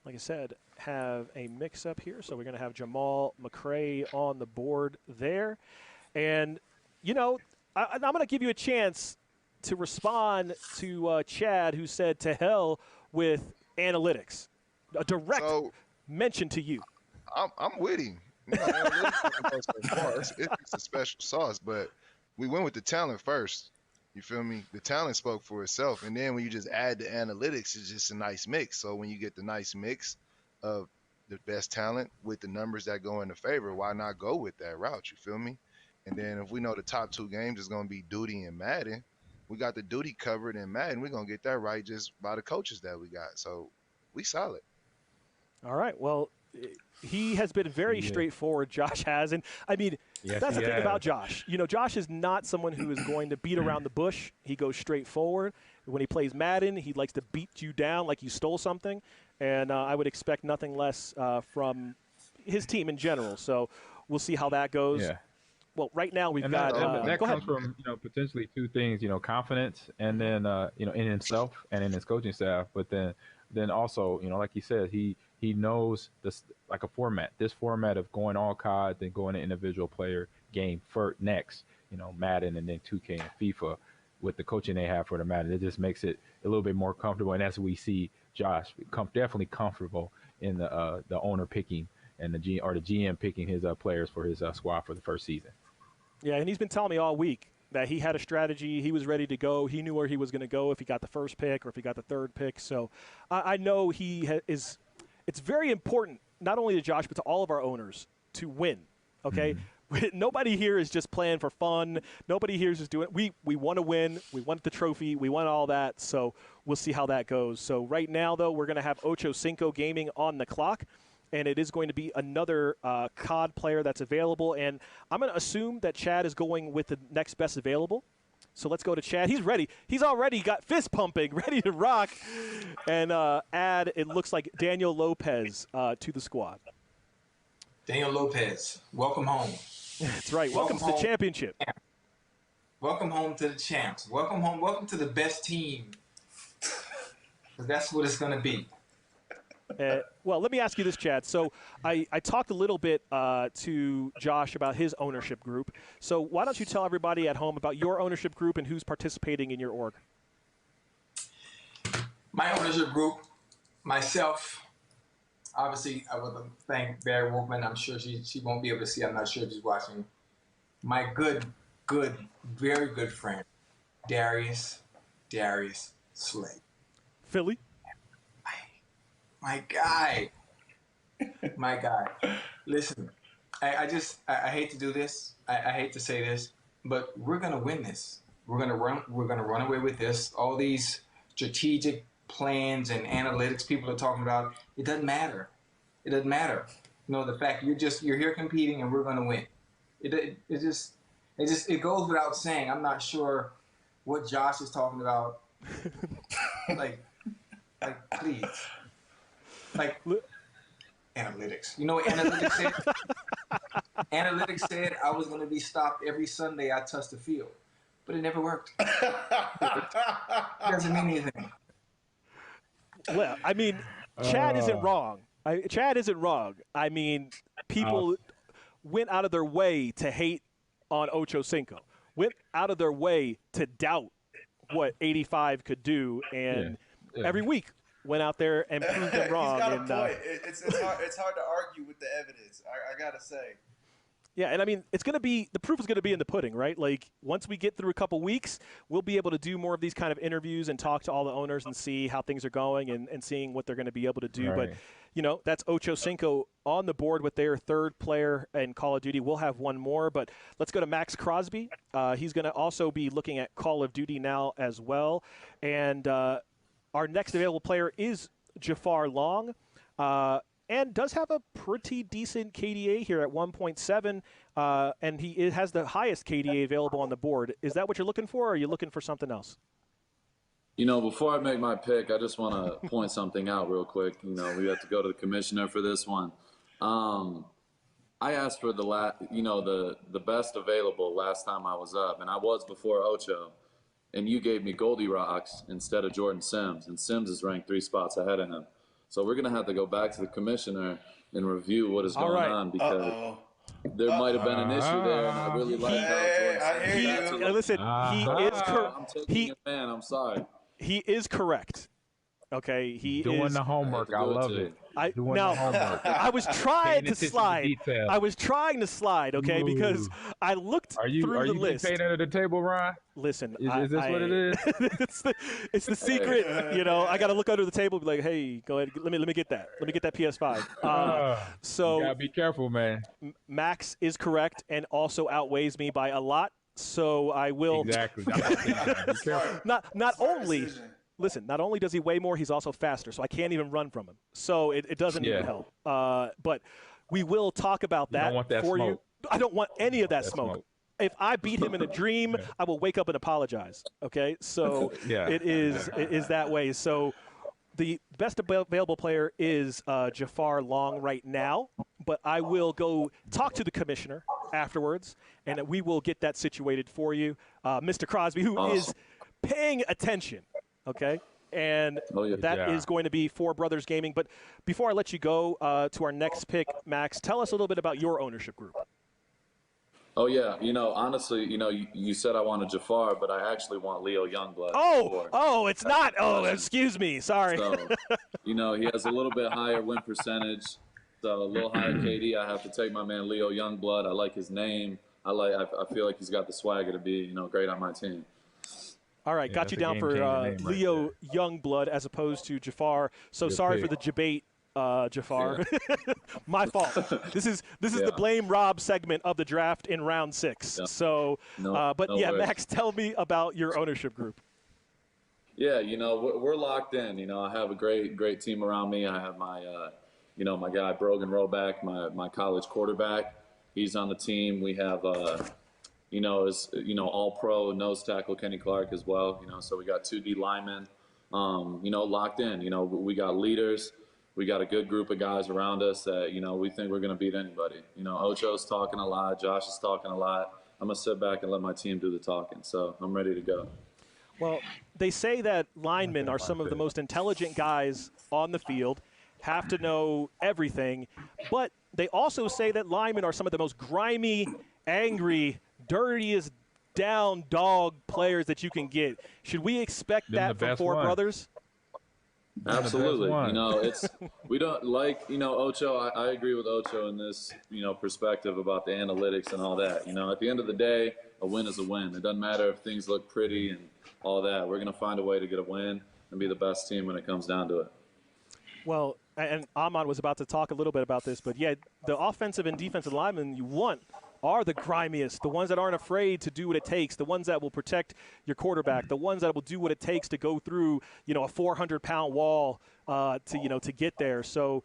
Speaker 2: like I said, have a mix-up here. So we're going to have Jamal McCrea on the board there, and I'm going to give you a chance to respond to Chad, who said to hell with analytics. A direct mention to you.
Speaker 8: I'm with him. It's a special sauce, but we went with the talent first. You feel me? The talent spoke for itself, and then when you just add the analytics, it's just a nice mix. So when you get the nice mix of the best talent with the numbers that go in the favor, why not go with that route? You feel me? And then if we know the top 2 games is going to be Duty and Madden, we got the Duty covered in Madden. We're going to get that right just by the coaches that we got. So we solid.
Speaker 2: All right. Well, he has been very straightforward, Josh has. And, I mean, that's the thing about Josh. You know, Josh is not someone who is going to beat around the bush. He goes straight forward. When he plays Madden, he likes to beat you down like you stole something. And I would expect nothing less from his team in general. So we'll see how that goes.
Speaker 3: Yeah.
Speaker 2: Well, right now we've
Speaker 3: got that
Speaker 2: go
Speaker 3: comes
Speaker 2: ahead.
Speaker 3: from potentially two things, confidence, and then in himself and in his coaching staff. But then also, like he said, he knows this, like a format. This format of going all COD, then going to individual player game for next, Madden and then 2K and FIFA, with the coaching they have for the Madden, it just makes it a little bit more comfortable. And as we see Josh definitely comfortable in the owner picking and the GM picking his players for his squad for the first season.
Speaker 2: Yeah, and he's been telling me all week that he had a strategy. He was ready to go. He knew where he was going to go if he got the first pick or if he got the third pick. So I know it's very important, not only to Josh, but to all of our owners to win, okay? Mm-hmm. Nobody here is just playing for fun. Nobody here is just doing it. We want to win. We want the trophy. We want all that. So we'll see how that goes. So right now, though, we're going to have Ocho Cinco Gaming on the clock. And it is going to be another COD player that's available. And I'm going to assume that Chad is going with the next best available. So let's go to Chad. He's ready. He's already got fist pumping, ready to rock. And add, it looks like Daniel Lopez to the squad.
Speaker 9: Daniel Lopez, welcome home.
Speaker 2: That's right. Welcome to the championship.
Speaker 9: Welcome home to the champs. Welcome home. Welcome to the best team. Because that's what it's going to be.
Speaker 2: Well, let me ask you this, Chad. So I talked a little bit to Josh about his ownership group. So why don't you tell everybody at home about your ownership group and who's participating in your org?
Speaker 9: My ownership group, myself, obviously, I would thank Barry Wolfman. I'm sure she won't be able to see. I'm not sure if she's watching. My good, very good friend, Darius Slay.
Speaker 2: Philly.
Speaker 9: My guy. Listen, I hate to do this. I hate to say this, but we're gonna win this. We're gonna run away with this. All these strategic plans and analytics people are talking about, it doesn't matter. It doesn't matter. The fact you're here competing and we're gonna win. It goes without saying. I'm not sure what Josh is talking about. like please. Like analytics. You know what analytics said? Analytics said I was going to be stopped every Sunday I touched the field. But it never worked. It doesn't mean anything.
Speaker 2: Well, I mean, Chad isn't wrong. Chad isn't wrong. I mean, people went out of their way to hate on Ocho Cinco. Went out of their way to doubt what 85 could do. And every week, went out there and proved them wrong.
Speaker 4: He's got a point. It's hard to argue with the evidence. I gotta say.
Speaker 2: Yeah, and I mean, the proof is going to be in the pudding, right? Like, once we get through a couple weeks, we'll be able to do more of these kind of interviews and talk to all the owners and see how things are going and seeing what they're going to be able to do.
Speaker 3: Right.
Speaker 2: But, that's Ocho Cinco on the board with their third player in Call of Duty. We'll have one more, but let's go to Max Crosby. He's going to also be looking at Call of Duty now as well. And our next available player is Jafar Long. And does have a pretty decent KDA here at 1.7, and he has the highest KDA available on the board. Is that what you're looking for, or are you looking for something else?
Speaker 6: Before I make my pick, I just want to point something out real quick. We have to go to the commissioner for this one. I asked for the best available last time I was up, and I was before Ocho, and you gave me Goldie Rocks instead of Jordan Sims, and Sims is ranked 3 spots ahead of him. So we're going to have to go back to the commissioner and review what is going on because there might have been an issue there, and I really like how Jordan
Speaker 2: listen, he is correct.
Speaker 6: I'm taking it, man. I'm sorry.
Speaker 2: He is correct. Okay, he
Speaker 3: doing
Speaker 2: is
Speaker 3: the homework. I love it.
Speaker 2: I was trying to slide. I was trying to slide, okay, because I looked through the list.
Speaker 3: Are you dictating at the table, Ron?
Speaker 2: Listen,
Speaker 3: is this what it is?
Speaker 2: it's the secret. I got to look under the table and be like, hey, go ahead. Let me get that. Let me get that PS5. So
Speaker 3: you gotta be careful, man.
Speaker 2: Max is correct and also outweighs me by a lot. So I will
Speaker 3: exactly.
Speaker 2: not only. listen, not only does he weigh more, he's also faster, so I can't even run from him. So it doesn't even help. But we will talk about that,
Speaker 3: don't want that
Speaker 2: for
Speaker 3: smoke.
Speaker 2: you. I don't want any of that smoke. If I beat him in a dream, I will wake up and apologize. Okay, so it is that way. So the best available player is Jafar Long right now, but I will go talk to the commissioner afterwards, and we will get that situated for you, Mr. Crosby, who is paying attention. Okay. And that is going to be Four Brothers Gaming. But before I let you go to our next pick, Max, tell us a little bit about your ownership group.
Speaker 6: Oh, yeah. Honestly, you said I wanted Jafar, but I actually want Leo Youngblood.
Speaker 2: It's not. Oh, excuse me. Sorry.
Speaker 6: So, he has a little bit higher win percentage, so a little higher KD. I have to take my man Leo Youngblood. I like his name. I feel like he's got the swagger to be, great on my team.
Speaker 2: All right, got you down for Leo Youngblood as opposed to Jafar. So sorry for the debate, Jafar. My fault. This is the Blame Rob segment of the draft in round 6. So, Max, tell me about your ownership group.
Speaker 6: Yeah, we're locked in. I have a great team around me. I have my, my guy Brogan Roback, my college quarterback. He's on the team. We have all-pro nose tackle Kenny Clark as well. So we got 2 D linemen, locked in. We got leaders. We got a good group of guys around us that, we think we're going to beat anybody. Ocho's talking a lot. Josh is talking a lot. I'm going to sit back and let my team do the talking. So I'm ready to go.
Speaker 2: Well, they say that linemen are some of the most intelligent guys on the field, have to know everything, but they also say that linemen are some of the most grimy, angry, dirtiest down dog players that you can get. Should we expect that from Four Brothers?
Speaker 6: Absolutely. We don't like, Ocho. I agree with Ocho in this, perspective about the analytics and all that. At the end of the day, a win is a win. It doesn't matter if things look pretty and all that. We're going to find a way to get a win and be the best team when it comes down to it.
Speaker 2: Well, and Ahmad was about to talk a little bit about this, but yeah, the offensive and defensive linemen you want are the grimiest, the ones that aren't afraid to do what it takes, the ones that will protect your quarterback, the ones that will do what it takes to go through, a 400-pound wall to get there. So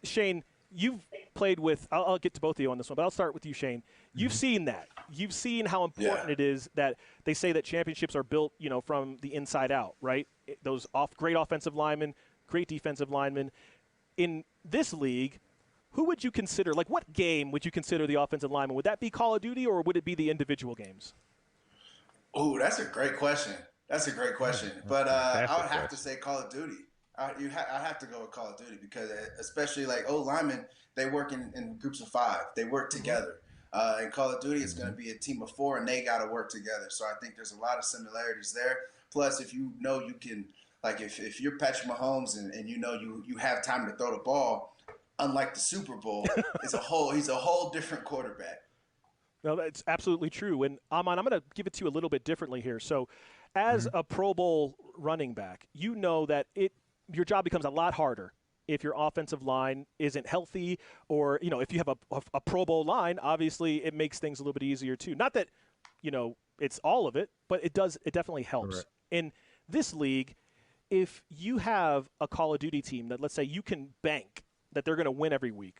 Speaker 2: Shane, you've played with, I'll get to both of you on this one, but I'll start with you, Shane. You've seen that. You've seen how important it is that they say that championships are built, from the inside out, right? Those great offensive linemen, great defensive linemen. In this league, who would you consider, what game would you consider the offensive lineman? Would that be Call of Duty, or would it be the individual games?
Speaker 4: Oh, that's a great question. But I would have to say Call of Duty. I have to go with Call of Duty because especially linemen, they work in groups of 5. They work together. In Call of Duty, it's going to be a team of 4, and they got to work together. So I think there's a lot of similarities there. Plus, if you can, if you're Patrick Mahomes and you have time to throw the ball, unlike the Super Bowl, he's a whole different quarterback.
Speaker 2: No, that's absolutely true. And Ahmad, I'm going to give it to you a little bit differently here. So as a Pro Bowl running back, that your job becomes a lot harder if your offensive line isn't healthy, or, if you have a Pro Bowl line, obviously it makes things a little bit easier too. Not that, it's all of it, but it definitely helps. Right. In this league, if you have a Call of Duty team that, let's say, you can bank that they're going to win every week,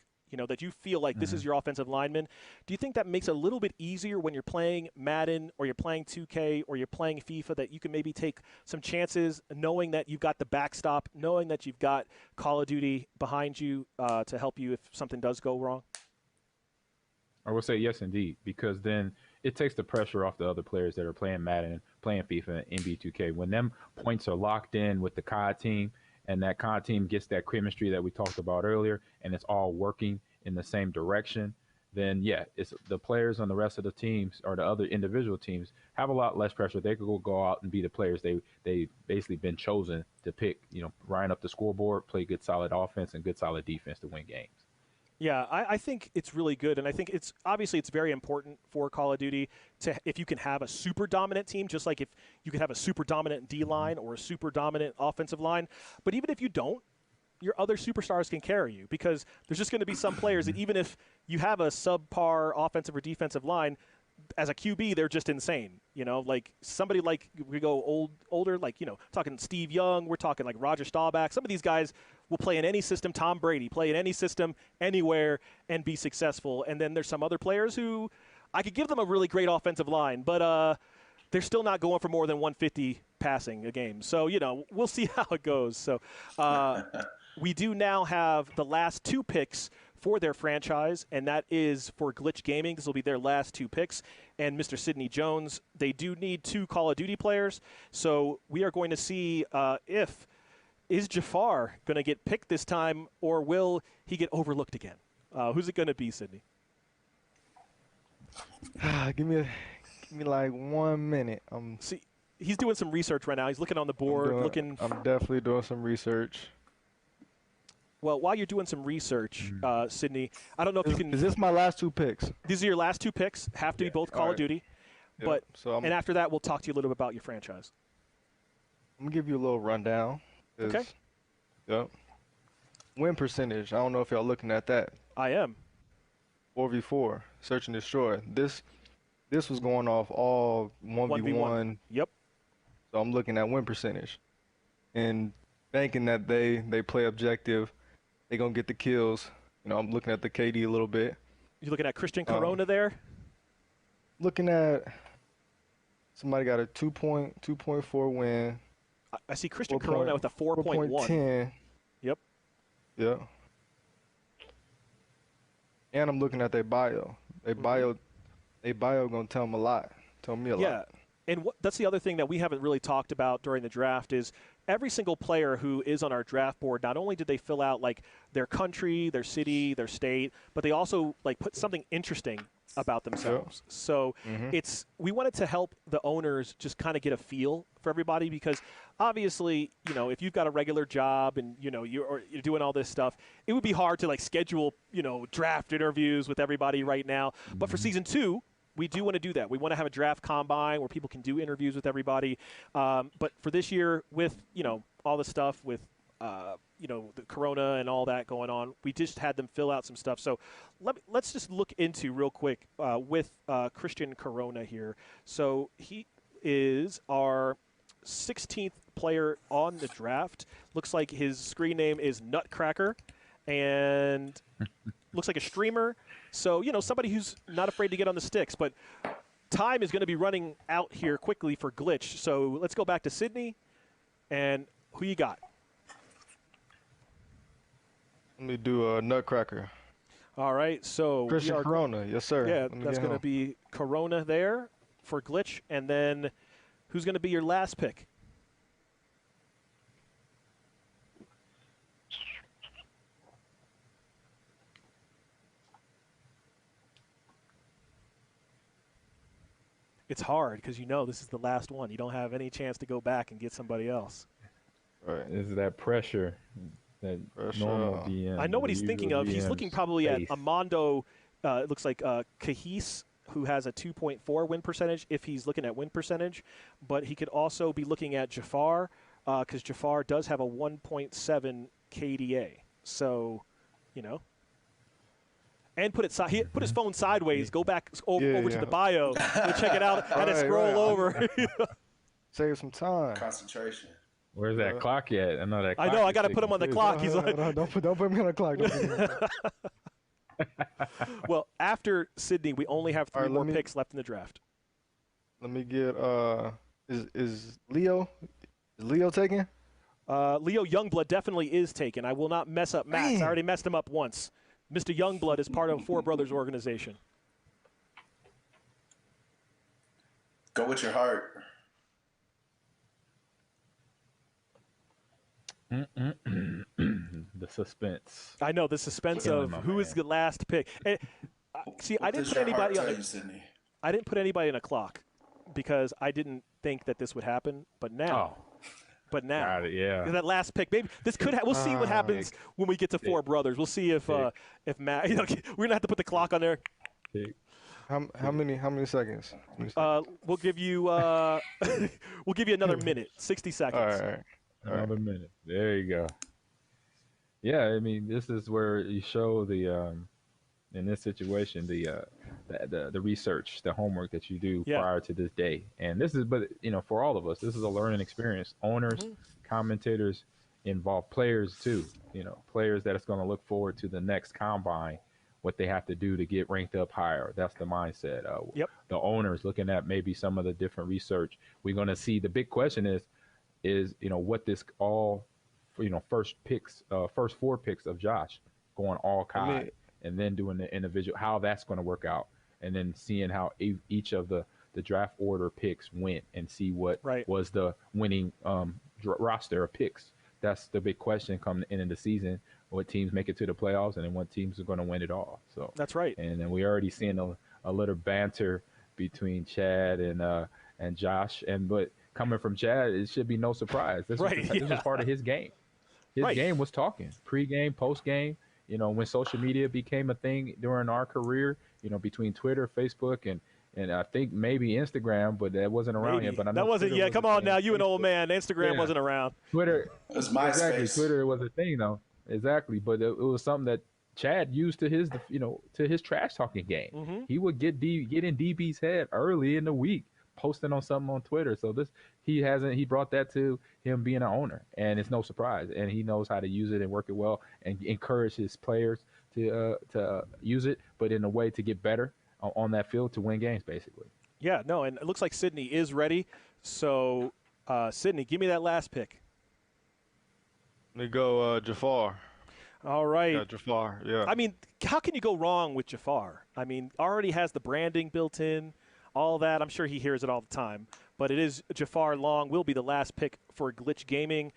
Speaker 2: that you feel like this is your offensive lineman, do you think that makes it a little bit easier when you're playing Madden or you're playing 2K or you're playing FIFA, that you can maybe take some chances knowing that you've got the backstop, knowing that you've got Call of Duty behind you to help you if something does go wrong?
Speaker 3: I would say yes, indeed, because then it takes the pressure off the other players that are playing Madden, playing FIFA, and NBA 2K. When them points are locked in with the COD team, and that COD team gets that chemistry that we talked about earlier, and it's all working in the same direction, then it's the players on the rest of the teams or the other individual teams have a lot less pressure. They could go out and be the players they basically been chosen to pick, line up the scoreboard, play good solid offense and good solid defense to win games.
Speaker 2: Yeah, I think it's really good, and I think it's very important for Call of Duty if you can have a super dominant team, just like if you could have a super dominant D-line or a super dominant offensive line. But even if you don't, your other superstars can carry you, because there's just going to be some players that even if you have a subpar offensive or defensive line, as a QB, they're just insane. You know, like somebody like we go older, like, you know, talking Steve Young, we're talking like Roger Staubach. Some of these guys will play in any system. Tom Brady play in any system, anywhere, and be successful. And then there's some other players who I could give them a really great offensive line, but they're still not going for more than 150 passing a game. So, you know, we'll see how it goes. So we do now have the last 2 picks for their franchise, and that is for Glitch Gaming. This will be their last 2 picks. And Mr. Sidney Jones, they do need 2 Call of Duty players. So we are going to see is Jafar going to get picked this time, or will he get overlooked again? Who's it going to be, Sidney?
Speaker 5: Give me like 1 minute.
Speaker 2: See, he's doing some research right now. He's looking on the board.
Speaker 5: I'm definitely doing some research.
Speaker 2: Well, while you're doing some research, Sidney, I don't know if you can.
Speaker 5: Is this my last 2 picks?
Speaker 2: These are your last 2 picks. Have to be both Call of Duty.
Speaker 5: Yep.
Speaker 2: But and after that, we'll talk to you a little bit about your franchise.
Speaker 5: I'm gonna give you a little rundown.
Speaker 2: Okay.
Speaker 5: Yep. Win percentage. I don't know if y'all looking at that.
Speaker 2: I am.
Speaker 5: 4v4, search and destroy. This was going off all 1v1.
Speaker 2: Yep.
Speaker 5: So I'm looking at win percentage, and thinking that they play objective, they gonna get the kills. You know, I'm looking at the KD a little bit.
Speaker 2: You looking at Christian Corona there?
Speaker 5: Looking at somebody got a 2.4 win.
Speaker 2: I see Christian Corona with a 4.1. Yep.
Speaker 5: Yeah. And I'm looking at their bio. Their bio gonna tell them a lot. Tell me a lot.
Speaker 2: Yeah. And that's the other thing that we haven't really talked about during the draft is every single player who is on our draft board, not only did they fill out like their country, their city, their state, but they also like put something interesting about themselves. Yep. So we wanted to help the owners just kind of get a feel for everybody, because obviously, you know, if you've got a regular job and, you know, you're doing all this stuff, it would be hard to like schedule, you know, draft interviews with everybody right now. But for season 2, we do want to do that. We want to have a draft combine where people can do interviews with everybody. But for this year, with, you know, all the stuff with, you know, the Corona and all that going on, we just had them fill out some stuff. So let's just look into real quick with Christian Corona here. So he is our 16th player on the draft. Looks like his screen name is Nutcracker, and looks like a streamer. So, you know, somebody who's not afraid to get on the sticks. But time is going to be running out here quickly for Glitch. So let's go back to Sydney. And who you got?
Speaker 5: Let me do a Nutcracker.
Speaker 2: All right. So
Speaker 5: Christian Corona. Yes, sir.
Speaker 2: Yeah, that's going to be Corona there for Glitch. And then who's going to be your last pick? It's hard because you know this is the last one. You don't have any chance to go back and get somebody else.
Speaker 5: Right.
Speaker 3: Is that pressure that normal DM?
Speaker 2: I know what he's thinking of. He's looking probably at Amando. It looks like Cahis, who has a 2.4 win percentage if he's looking at win percentage. But he could also be looking at Jafar because Jafar does have a 1.7 KDA. So, you know. And he put his phone sideways, go back over to the bio, and check it out, and then scroll over.
Speaker 5: Save some time.
Speaker 4: Concentration.
Speaker 3: Where's that clock at? I know that.
Speaker 2: I know. I got to put him on the clock. He's like,
Speaker 5: don't put me on the clock.
Speaker 2: Well, after Sydney, we only have 3 more picks left in the draft.
Speaker 5: Let me get. Is Leo? Is Leo taken?
Speaker 2: Leo Youngblood definitely is taken. I will not mess up Max. I already messed him up once. Mr. Youngblood is part of Four Brothers organization.
Speaker 4: Go with your heart.
Speaker 3: The suspense.
Speaker 2: I know the suspense of who is the last pick. And, see, I didn't put anybody on. I didn't put anybody in a clock because I didn't think that this would happen. But now. But now, that last pick, maybe this could. We'll see what happens when we get to Four Brothers. We'll see if Matt. You know, we're gonna have to put the clock on there.
Speaker 5: How many seconds?
Speaker 2: We'll give you. We'll give you another minute, 60 seconds.
Speaker 5: All right.
Speaker 3: Another minute. There you go. Yeah, I mean, this is where you show the in this situation, the research, the homework that you do prior to this day. And this is, but for all of us, this is a learning experience. Owners, commentators, involved players too. Players that is going to look forward to the next combine, what they have to do to get ranked up higher. That's the mindset. The owners looking at maybe some of the different research. We're going to see. The big question is what this all, first 4 picks of Josh going all COD, and then doing the individual, how that's going to work out, and then seeing how each of the draft order picks went, and see what was the winning roster of picks. That's the big question coming into the season. What teams make it to the playoffs, and then what teams are going to win it all. So
Speaker 2: that's right. And
Speaker 3: then we already seeing a little banter between Chad and Josh, but coming from Chad, it should be no surprise. This was part of his game. His game was talking pre-game, post-game. When social media became a thing during our career, between Twitter, Facebook, and I think maybe Instagram, but that wasn't around yet. But I know
Speaker 2: that wasn't.
Speaker 3: Twitter
Speaker 2: Come on now, you an old man. Instagram wasn't around.
Speaker 3: Twitter
Speaker 4: was MySpace.
Speaker 3: Exactly, Twitter was a thing though. Exactly, but it was something that Chad used to his trash talking game. He would get in DB's head early in the week, posting on something on Twitter. So he brought that to him being an owner, and it's no surprise. And he knows how to use it and work it well, and encourage his players to use it, but in a way to get better on that field to win games, basically.
Speaker 2: Yeah, no, and it looks like Sydney is ready. So, Sydney, give me that last pick.
Speaker 5: Let me go Jafar.
Speaker 2: All right.
Speaker 5: Yeah, Jafar, yeah.
Speaker 2: I mean, how can you go wrong with Jafar? I mean, already has the branding built in, all that. I'm sure he hears it all the time. But it is Jafar Long will be the last pick for Glitch Gaming.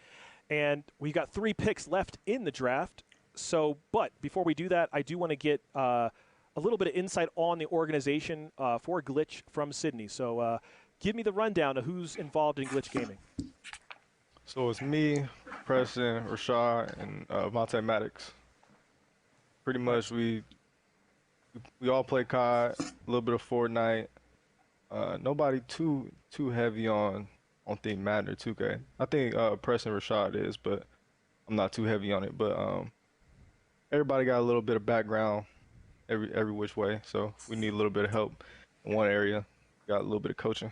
Speaker 2: And we've got 3 picks left in the draft. So, but before we do that, I do want to get a little bit of insight on the organization for Glitch from Sydney. So give me the rundown of who's involved in Glitch Gaming.
Speaker 5: So it's me, Preston, Rashad, and Monte Maddox. Pretty much we all play COD, a little bit of Fortnite. Nobody too heavy on Theme Madden or 2K. I think Preston Rashad is, but I'm not too heavy on it. But everybody got a little bit of background every which way, so we need a little bit of help in one area. Got a little bit of coaching.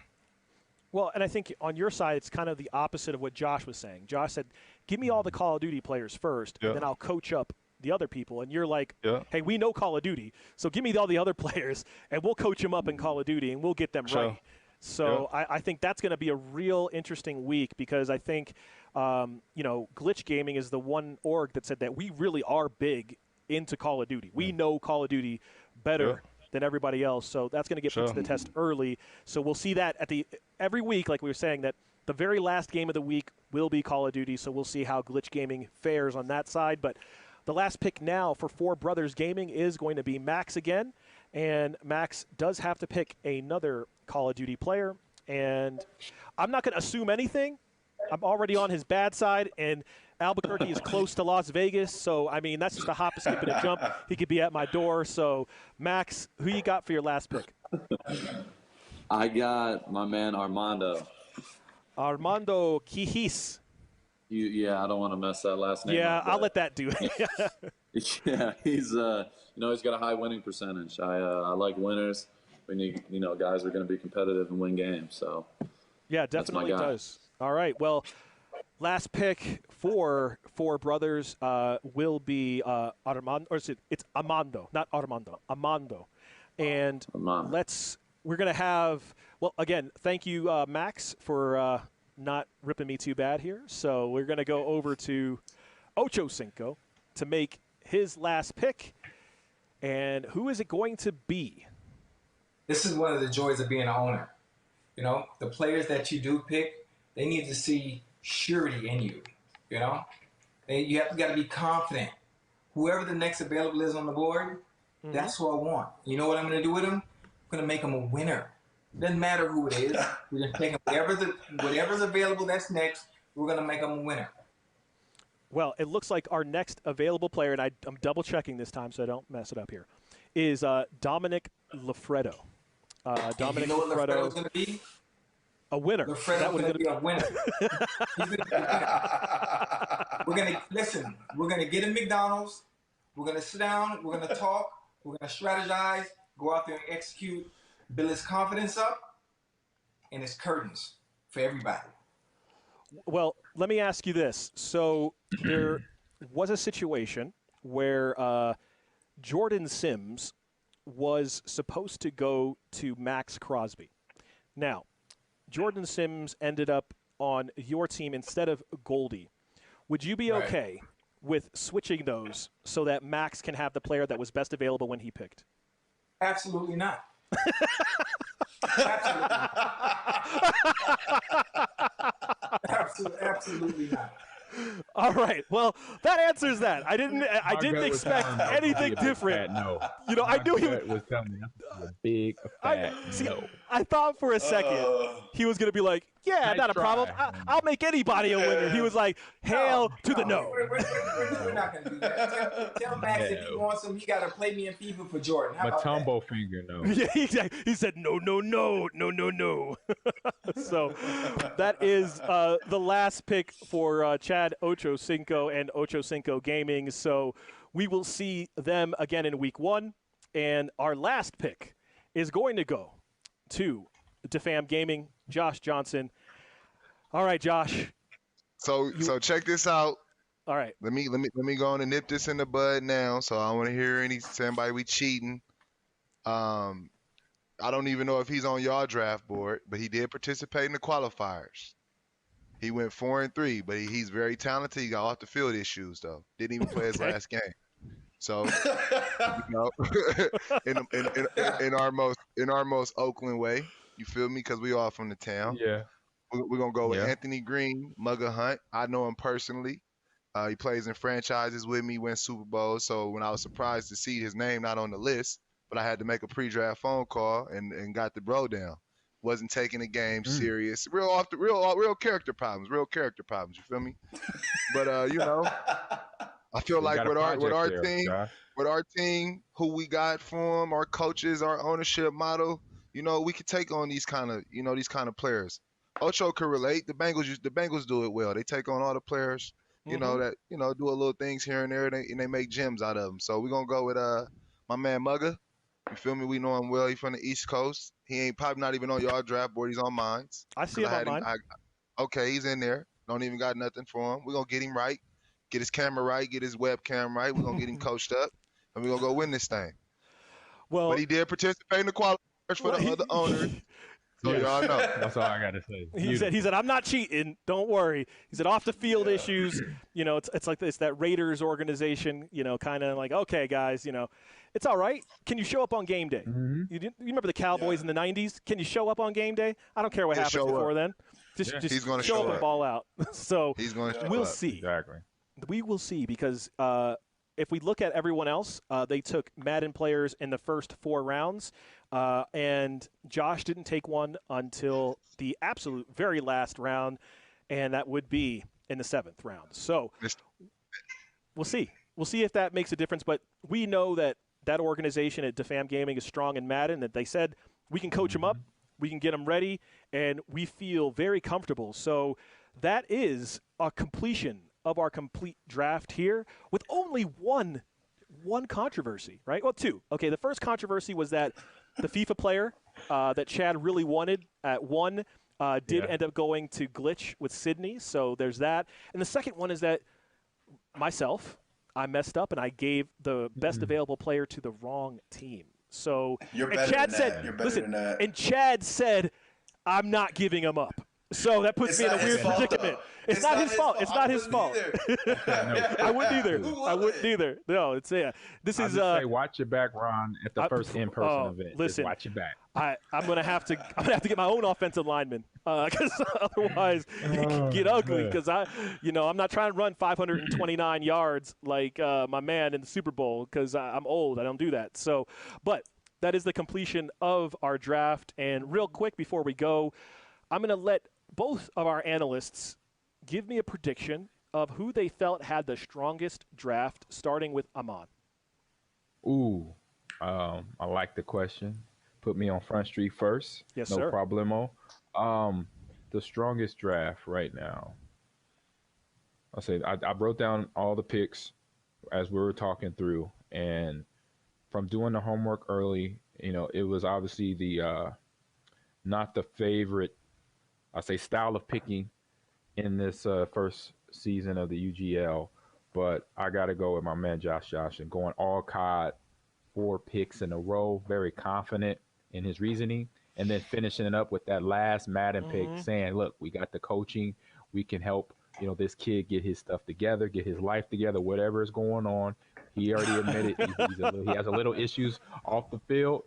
Speaker 2: Well, and I think on your side, it's kind of the opposite of what Josh was saying. Josh said, give me all the Call of Duty players first, and then I'll coach up the other people. And you're like, hey, we know Call of Duty, so give me all the other players, and we'll coach them up in Call of Duty, and we'll get them right. So I think that's going to be a real interesting week, because I think, Glitch Gaming is the one org that said that we really are big into Call of Duty. We know Call of Duty better than everybody else, so that's going to get put to the test early. So we'll see that every week, like we were saying, that the very last game of the week will be Call of Duty, so we'll see how Glitch Gaming fares on that side. But the last pick now for Four Brothers Gaming is going to be Max again, and Max does have to pick another Call of Duty player, and I'm not going to assume anything. I'm already on his bad side, and Albuquerque is close to Las Vegas, so, I mean, that's just a hop, a skip, and a jump. He could be at my door. So, Max, who you got for your last pick?
Speaker 6: I got my man Armando.
Speaker 2: Armando Quijis.
Speaker 6: Yeah, I don't want to mess that last name up.
Speaker 2: I'll let that do it.
Speaker 6: Yeah, he's he's got a high winning percentage. I like winners. We need, guys are going to be competitive and win games. So,
Speaker 2: yeah, definitely does. All right, well, last pick for Four Brothers will be Armando, or it's Armando, not Armando, Armando. And we're going to have, well, again, thank you, Max, for not ripping me too bad here. So we're going to go over to Ocho Cinco to make his last pick. And who is it going to be?
Speaker 9: This is one of the joys of being an owner. The players that you do pick, they need to see surety in you, And you got to be confident. Whoever the next available is on the board, that's who I want. You know what I'm going to do with them? I'm going to make them a winner. Doesn't matter who it is. We're going to take them whatever's available that's next, we're going to make them a winner.
Speaker 2: Well, it looks like our next available player, and I'm double-checking this time so I don't mess it up here, is Dominic Lafredo.
Speaker 9: Dominic Lafredo's going to be?
Speaker 2: A winner.
Speaker 9: Lafredo's going to be a winner. He's going to be a winner. We're going to get him McDonald's. We're going to sit down. We're going to talk. We're going to strategize, go out there and execute, build his confidence up, and it's curtains for everybody.
Speaker 2: Well, let me ask you this. So there was a situation where Jordan Sims was supposed to go to Max Crosby. Now, Jordan Sims ended up on your team instead of Goldie. Would you be okay with switching those so that Max can have the player that was best available when he picked?
Speaker 9: Absolutely not. Absolutely not. Absolutely not.
Speaker 2: All right. Well, that answers that. I didn't expect anything different.
Speaker 3: No.
Speaker 2: You know, I knew he
Speaker 3: was telling me a big fat no.
Speaker 2: I thought for a second he was going to be like, "Yeah, not a problem. I'll make anybody a winner." He was like, "Hail to the no."
Speaker 9: We're not going to do that. Tell Max if he wants him, he got to play me in FIFA for Jordan. How about
Speaker 3: Matumbo finger no.
Speaker 2: Yeah, exactly. He said no. So that is the last pick for Chad Ochocinco and Ochocinco Gaming. So we will see them again in week 1. And our last pick is going to go to Defam Gaming, Josh Johnson. All right, Josh.
Speaker 8: So check this out.
Speaker 2: All right.
Speaker 8: Let me go on and nip this in the bud now. So I don't want to hear somebody we cheating. I don't even know if he's on y'all draft board, but he did participate in the qualifiers. He went 4-3, but he's very talented. He got off the field issues though. Didn't even play his last game. So, you know, in our most Oakland way, you feel me? Because we all from the town.
Speaker 3: Yeah.
Speaker 8: We're gonna go with Anthony Green, Mugga Hunt. I know him personally. He plays in franchises with me, wins Super Bowls. So when I was surprised to see his name not on the list, but I had to make a pre-draft phone call and got the bro down. Wasn't taking the game serious. Real character problems. You feel me? But you know. I feel like with our team, who we got for him, our coaches, our ownership model, you know, we could take on these kind of players. Ocho could relate. The Bengals do it well. They take on all the players, you know, that do a little things here and there, and they make gems out of them. So we're gonna go with my man Mugga. You feel me? We know him well. He's from the East Coast. He ain't probably not even on your draft board. He's on mine.
Speaker 2: I see him on mine.
Speaker 8: Okay, he's in there. Don't even got nothing for him. We're gonna get him right. Get his camera right, get his webcam right. We're going to get him coached up, and we're going to go win this thing.
Speaker 2: Well,
Speaker 8: but he did participate in the qualifiers for the other owners. So y'all know.
Speaker 3: That's all I got to say.
Speaker 2: He said, I'm not cheating. Don't worry. He said, off the field issues, you know, it's like it's that Raiders organization, you know, kind of like, okay, guys, you know, it's all right. Can you show up on game day? You remember the Cowboys in the 90s? Can you show up on game day? I don't care what happens before then. Just
Speaker 8: he's gonna
Speaker 2: show up and ball out. So we'll see.
Speaker 3: Exactly.
Speaker 2: We will see because if we look at everyone else, they took Madden players in the first 4 rounds, and Josh didn't take one until the absolute very last round, and that would be in the 7th round. So we'll see. We'll see if that makes a difference, but we know that organization at Defam Gaming is strong in Madden, that they said we can coach them up, we can get them ready, and we feel very comfortable. So that is a completion of our complete draft here with only one controversy, right? Well, 2. Okay, the first controversy was that the FIFA player that Chad really wanted at 1 did end up going to Glitch with Sydney, so there's that. And the second one is that I messed up and I gave the best available player to the wrong team. So Chad said, I'm not giving him up. So that puts me in a weird predicament. It's not his fault. It's not his fault. I wouldn't either. No, it's This is
Speaker 3: say watch your back, Ron, at the first in-person event.
Speaker 2: Listen,
Speaker 3: just watch your back.
Speaker 2: I'm gonna have to get my own offensive lineman because otherwise it can get ugly. Because I'm not trying to run 529 yards like my man in the Super Bowl because I'm old. I don't do that. So, but that is the completion of our draft. And real quick before we go, I'm gonna let both of our analysts give me a prediction of who they felt had the strongest draft, starting with Amon.
Speaker 3: Ooh, I like the question. Put me on Front Street first.
Speaker 2: Yes,
Speaker 3: no
Speaker 2: sir.
Speaker 3: No problemo. The strongest draft right now. I'll say I wrote down all the picks as we were talking through, and from doing the homework early, it was obviously the not the favorite, I say, style of picking in this first season of the UGL, but I got to go with my man Josh and going all COD, 4 picks in a row, very confident in his reasoning, and then finishing it up with that last Madden pick, saying, "Look, we got the coaching, we can help this kid get his stuff together, get his life together, whatever is going on." He already admitted he has a little issues off the field,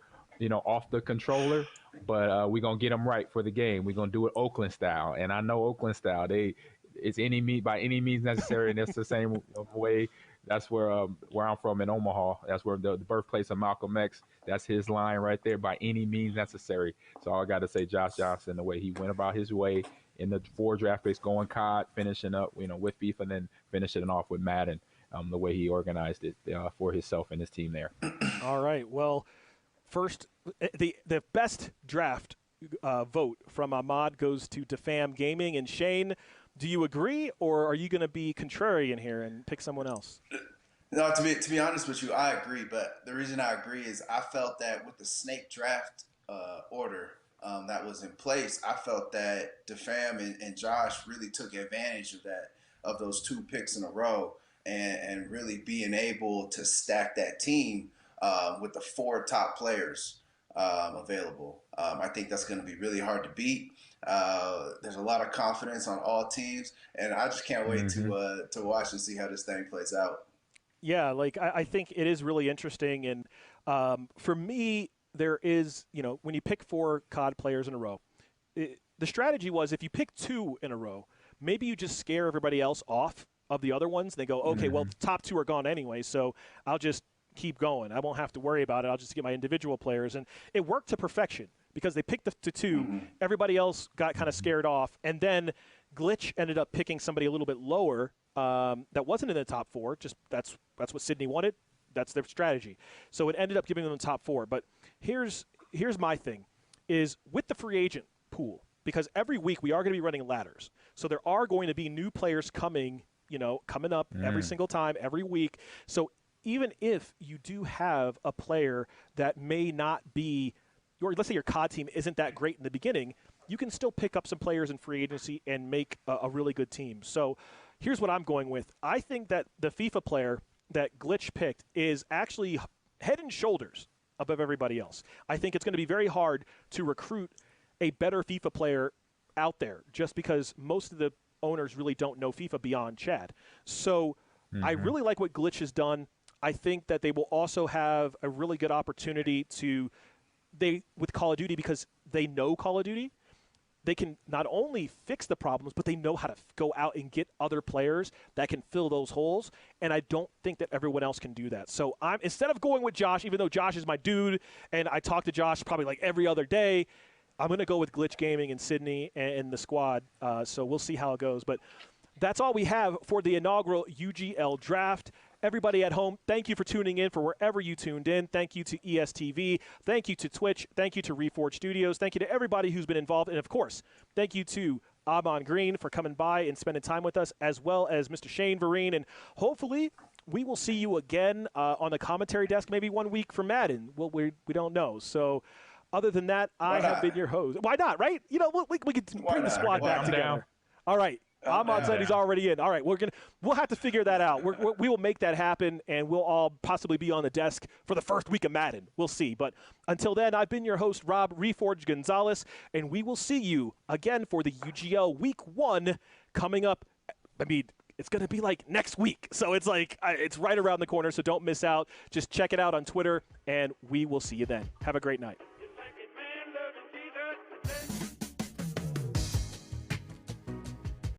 Speaker 3: off the controller, but we're going to get him right for the game. We're going to do it Oakland style. And I know Oakland style, it's by any means necessary, and that's the same way. That's where I'm from in Omaha. That's where the birthplace of Malcolm X. That's his line right there, by any means necessary. So I got to say Josh Johnson, the way he went about his way in the 4 draft picks, going COD, finishing up, with FIFA, and then finishing it off with Madden, the way he organized it for himself and his team there.
Speaker 2: All right. Well, first, the best draft vote from Ahmad goes to Defam Gaming. And Shane, do you agree, or are you going to be contrarian here and pick someone else?
Speaker 4: No, to be honest with you, I agree. But the reason I agree is I felt that with the snake draft order that was in place, I felt that Defam and Josh really took advantage of those 2 picks in a row and really being able to stack that team with the 4 top players available. I think that's going to be really hard to beat. There's a lot of confidence on all teams, and I just can't wait to watch and see how this thing plays out.
Speaker 2: Yeah, I think it is really interesting, and for me, there is, when you pick 4 COD players in a row, the strategy was if you pick 2 in a row, maybe you just scare everybody else off of the other ones. They go, okay, well, the top 2 are gone anyway, so I'll just keep going. I won't have to worry about it. I'll just get my individual players. And it worked to perfection because they picked the 2. Everybody else got kind of scared off. And then Glitch ended up picking somebody a little bit lower that wasn't in the top 4. Just that's what Sydney wanted. That's their strategy. So it ended up giving them the top 4. But here's my thing, is with the free agent pool, because every week we are going to be running ladders. So there are going to be new players coming up every single time, every week. So even if you do have a player that may not be, or let's say your COD team isn't that great in the beginning, you can still pick up some players in free agency and make a really good team. So here's what I'm going with. I think that the FIFA player that Glitch picked is actually head and shoulders above everybody else. I think it's going to be very hard to recruit a better FIFA player out there just because most of the owners really don't know FIFA beyond Chad. So I really like what Glitch has done. I think that they will also have a really good opportunity with Call of Duty, because they know Call of Duty. They can not only fix the problems, but they know how to go out and get other players that can fill those holes. And I don't think that everyone else can do that. So instead of going with Josh, even though Josh is my dude, and I talk to Josh probably like every other day, I'm going to go with Glitch Gaming and Sydney and the squad. So we'll see how it goes. But that's all we have for the inaugural UGL Draft. Everybody at home, thank you for tuning in for wherever you tuned in. Thank you to ESTV. Thank you to Twitch. Thank you to Reforge Studios. Thank you to everybody who's been involved. And, of course, thank you to Amon Green for coming by and spending time with us, as well as Mr. Shane Vereen. And hopefully we will see you again on the commentary desk maybe 1 week for Madden. Well, we don't know. So other than that, I have been your host. Why not, right? We could bring the squad back together. All right. Ahmad said he's already in. All right, we'll have to figure that out. We will make that happen, and we'll all possibly be on the desk for the first week of Madden. We'll see. But until then, I've been your host, Rob Reforge Gonzalez, and we will see you again for the UGL Week 1 coming up. I mean, it's going to be like next week. So it's right around the corner, so don't miss out. Just check it out on Twitter, and we will see you then. Have a great night.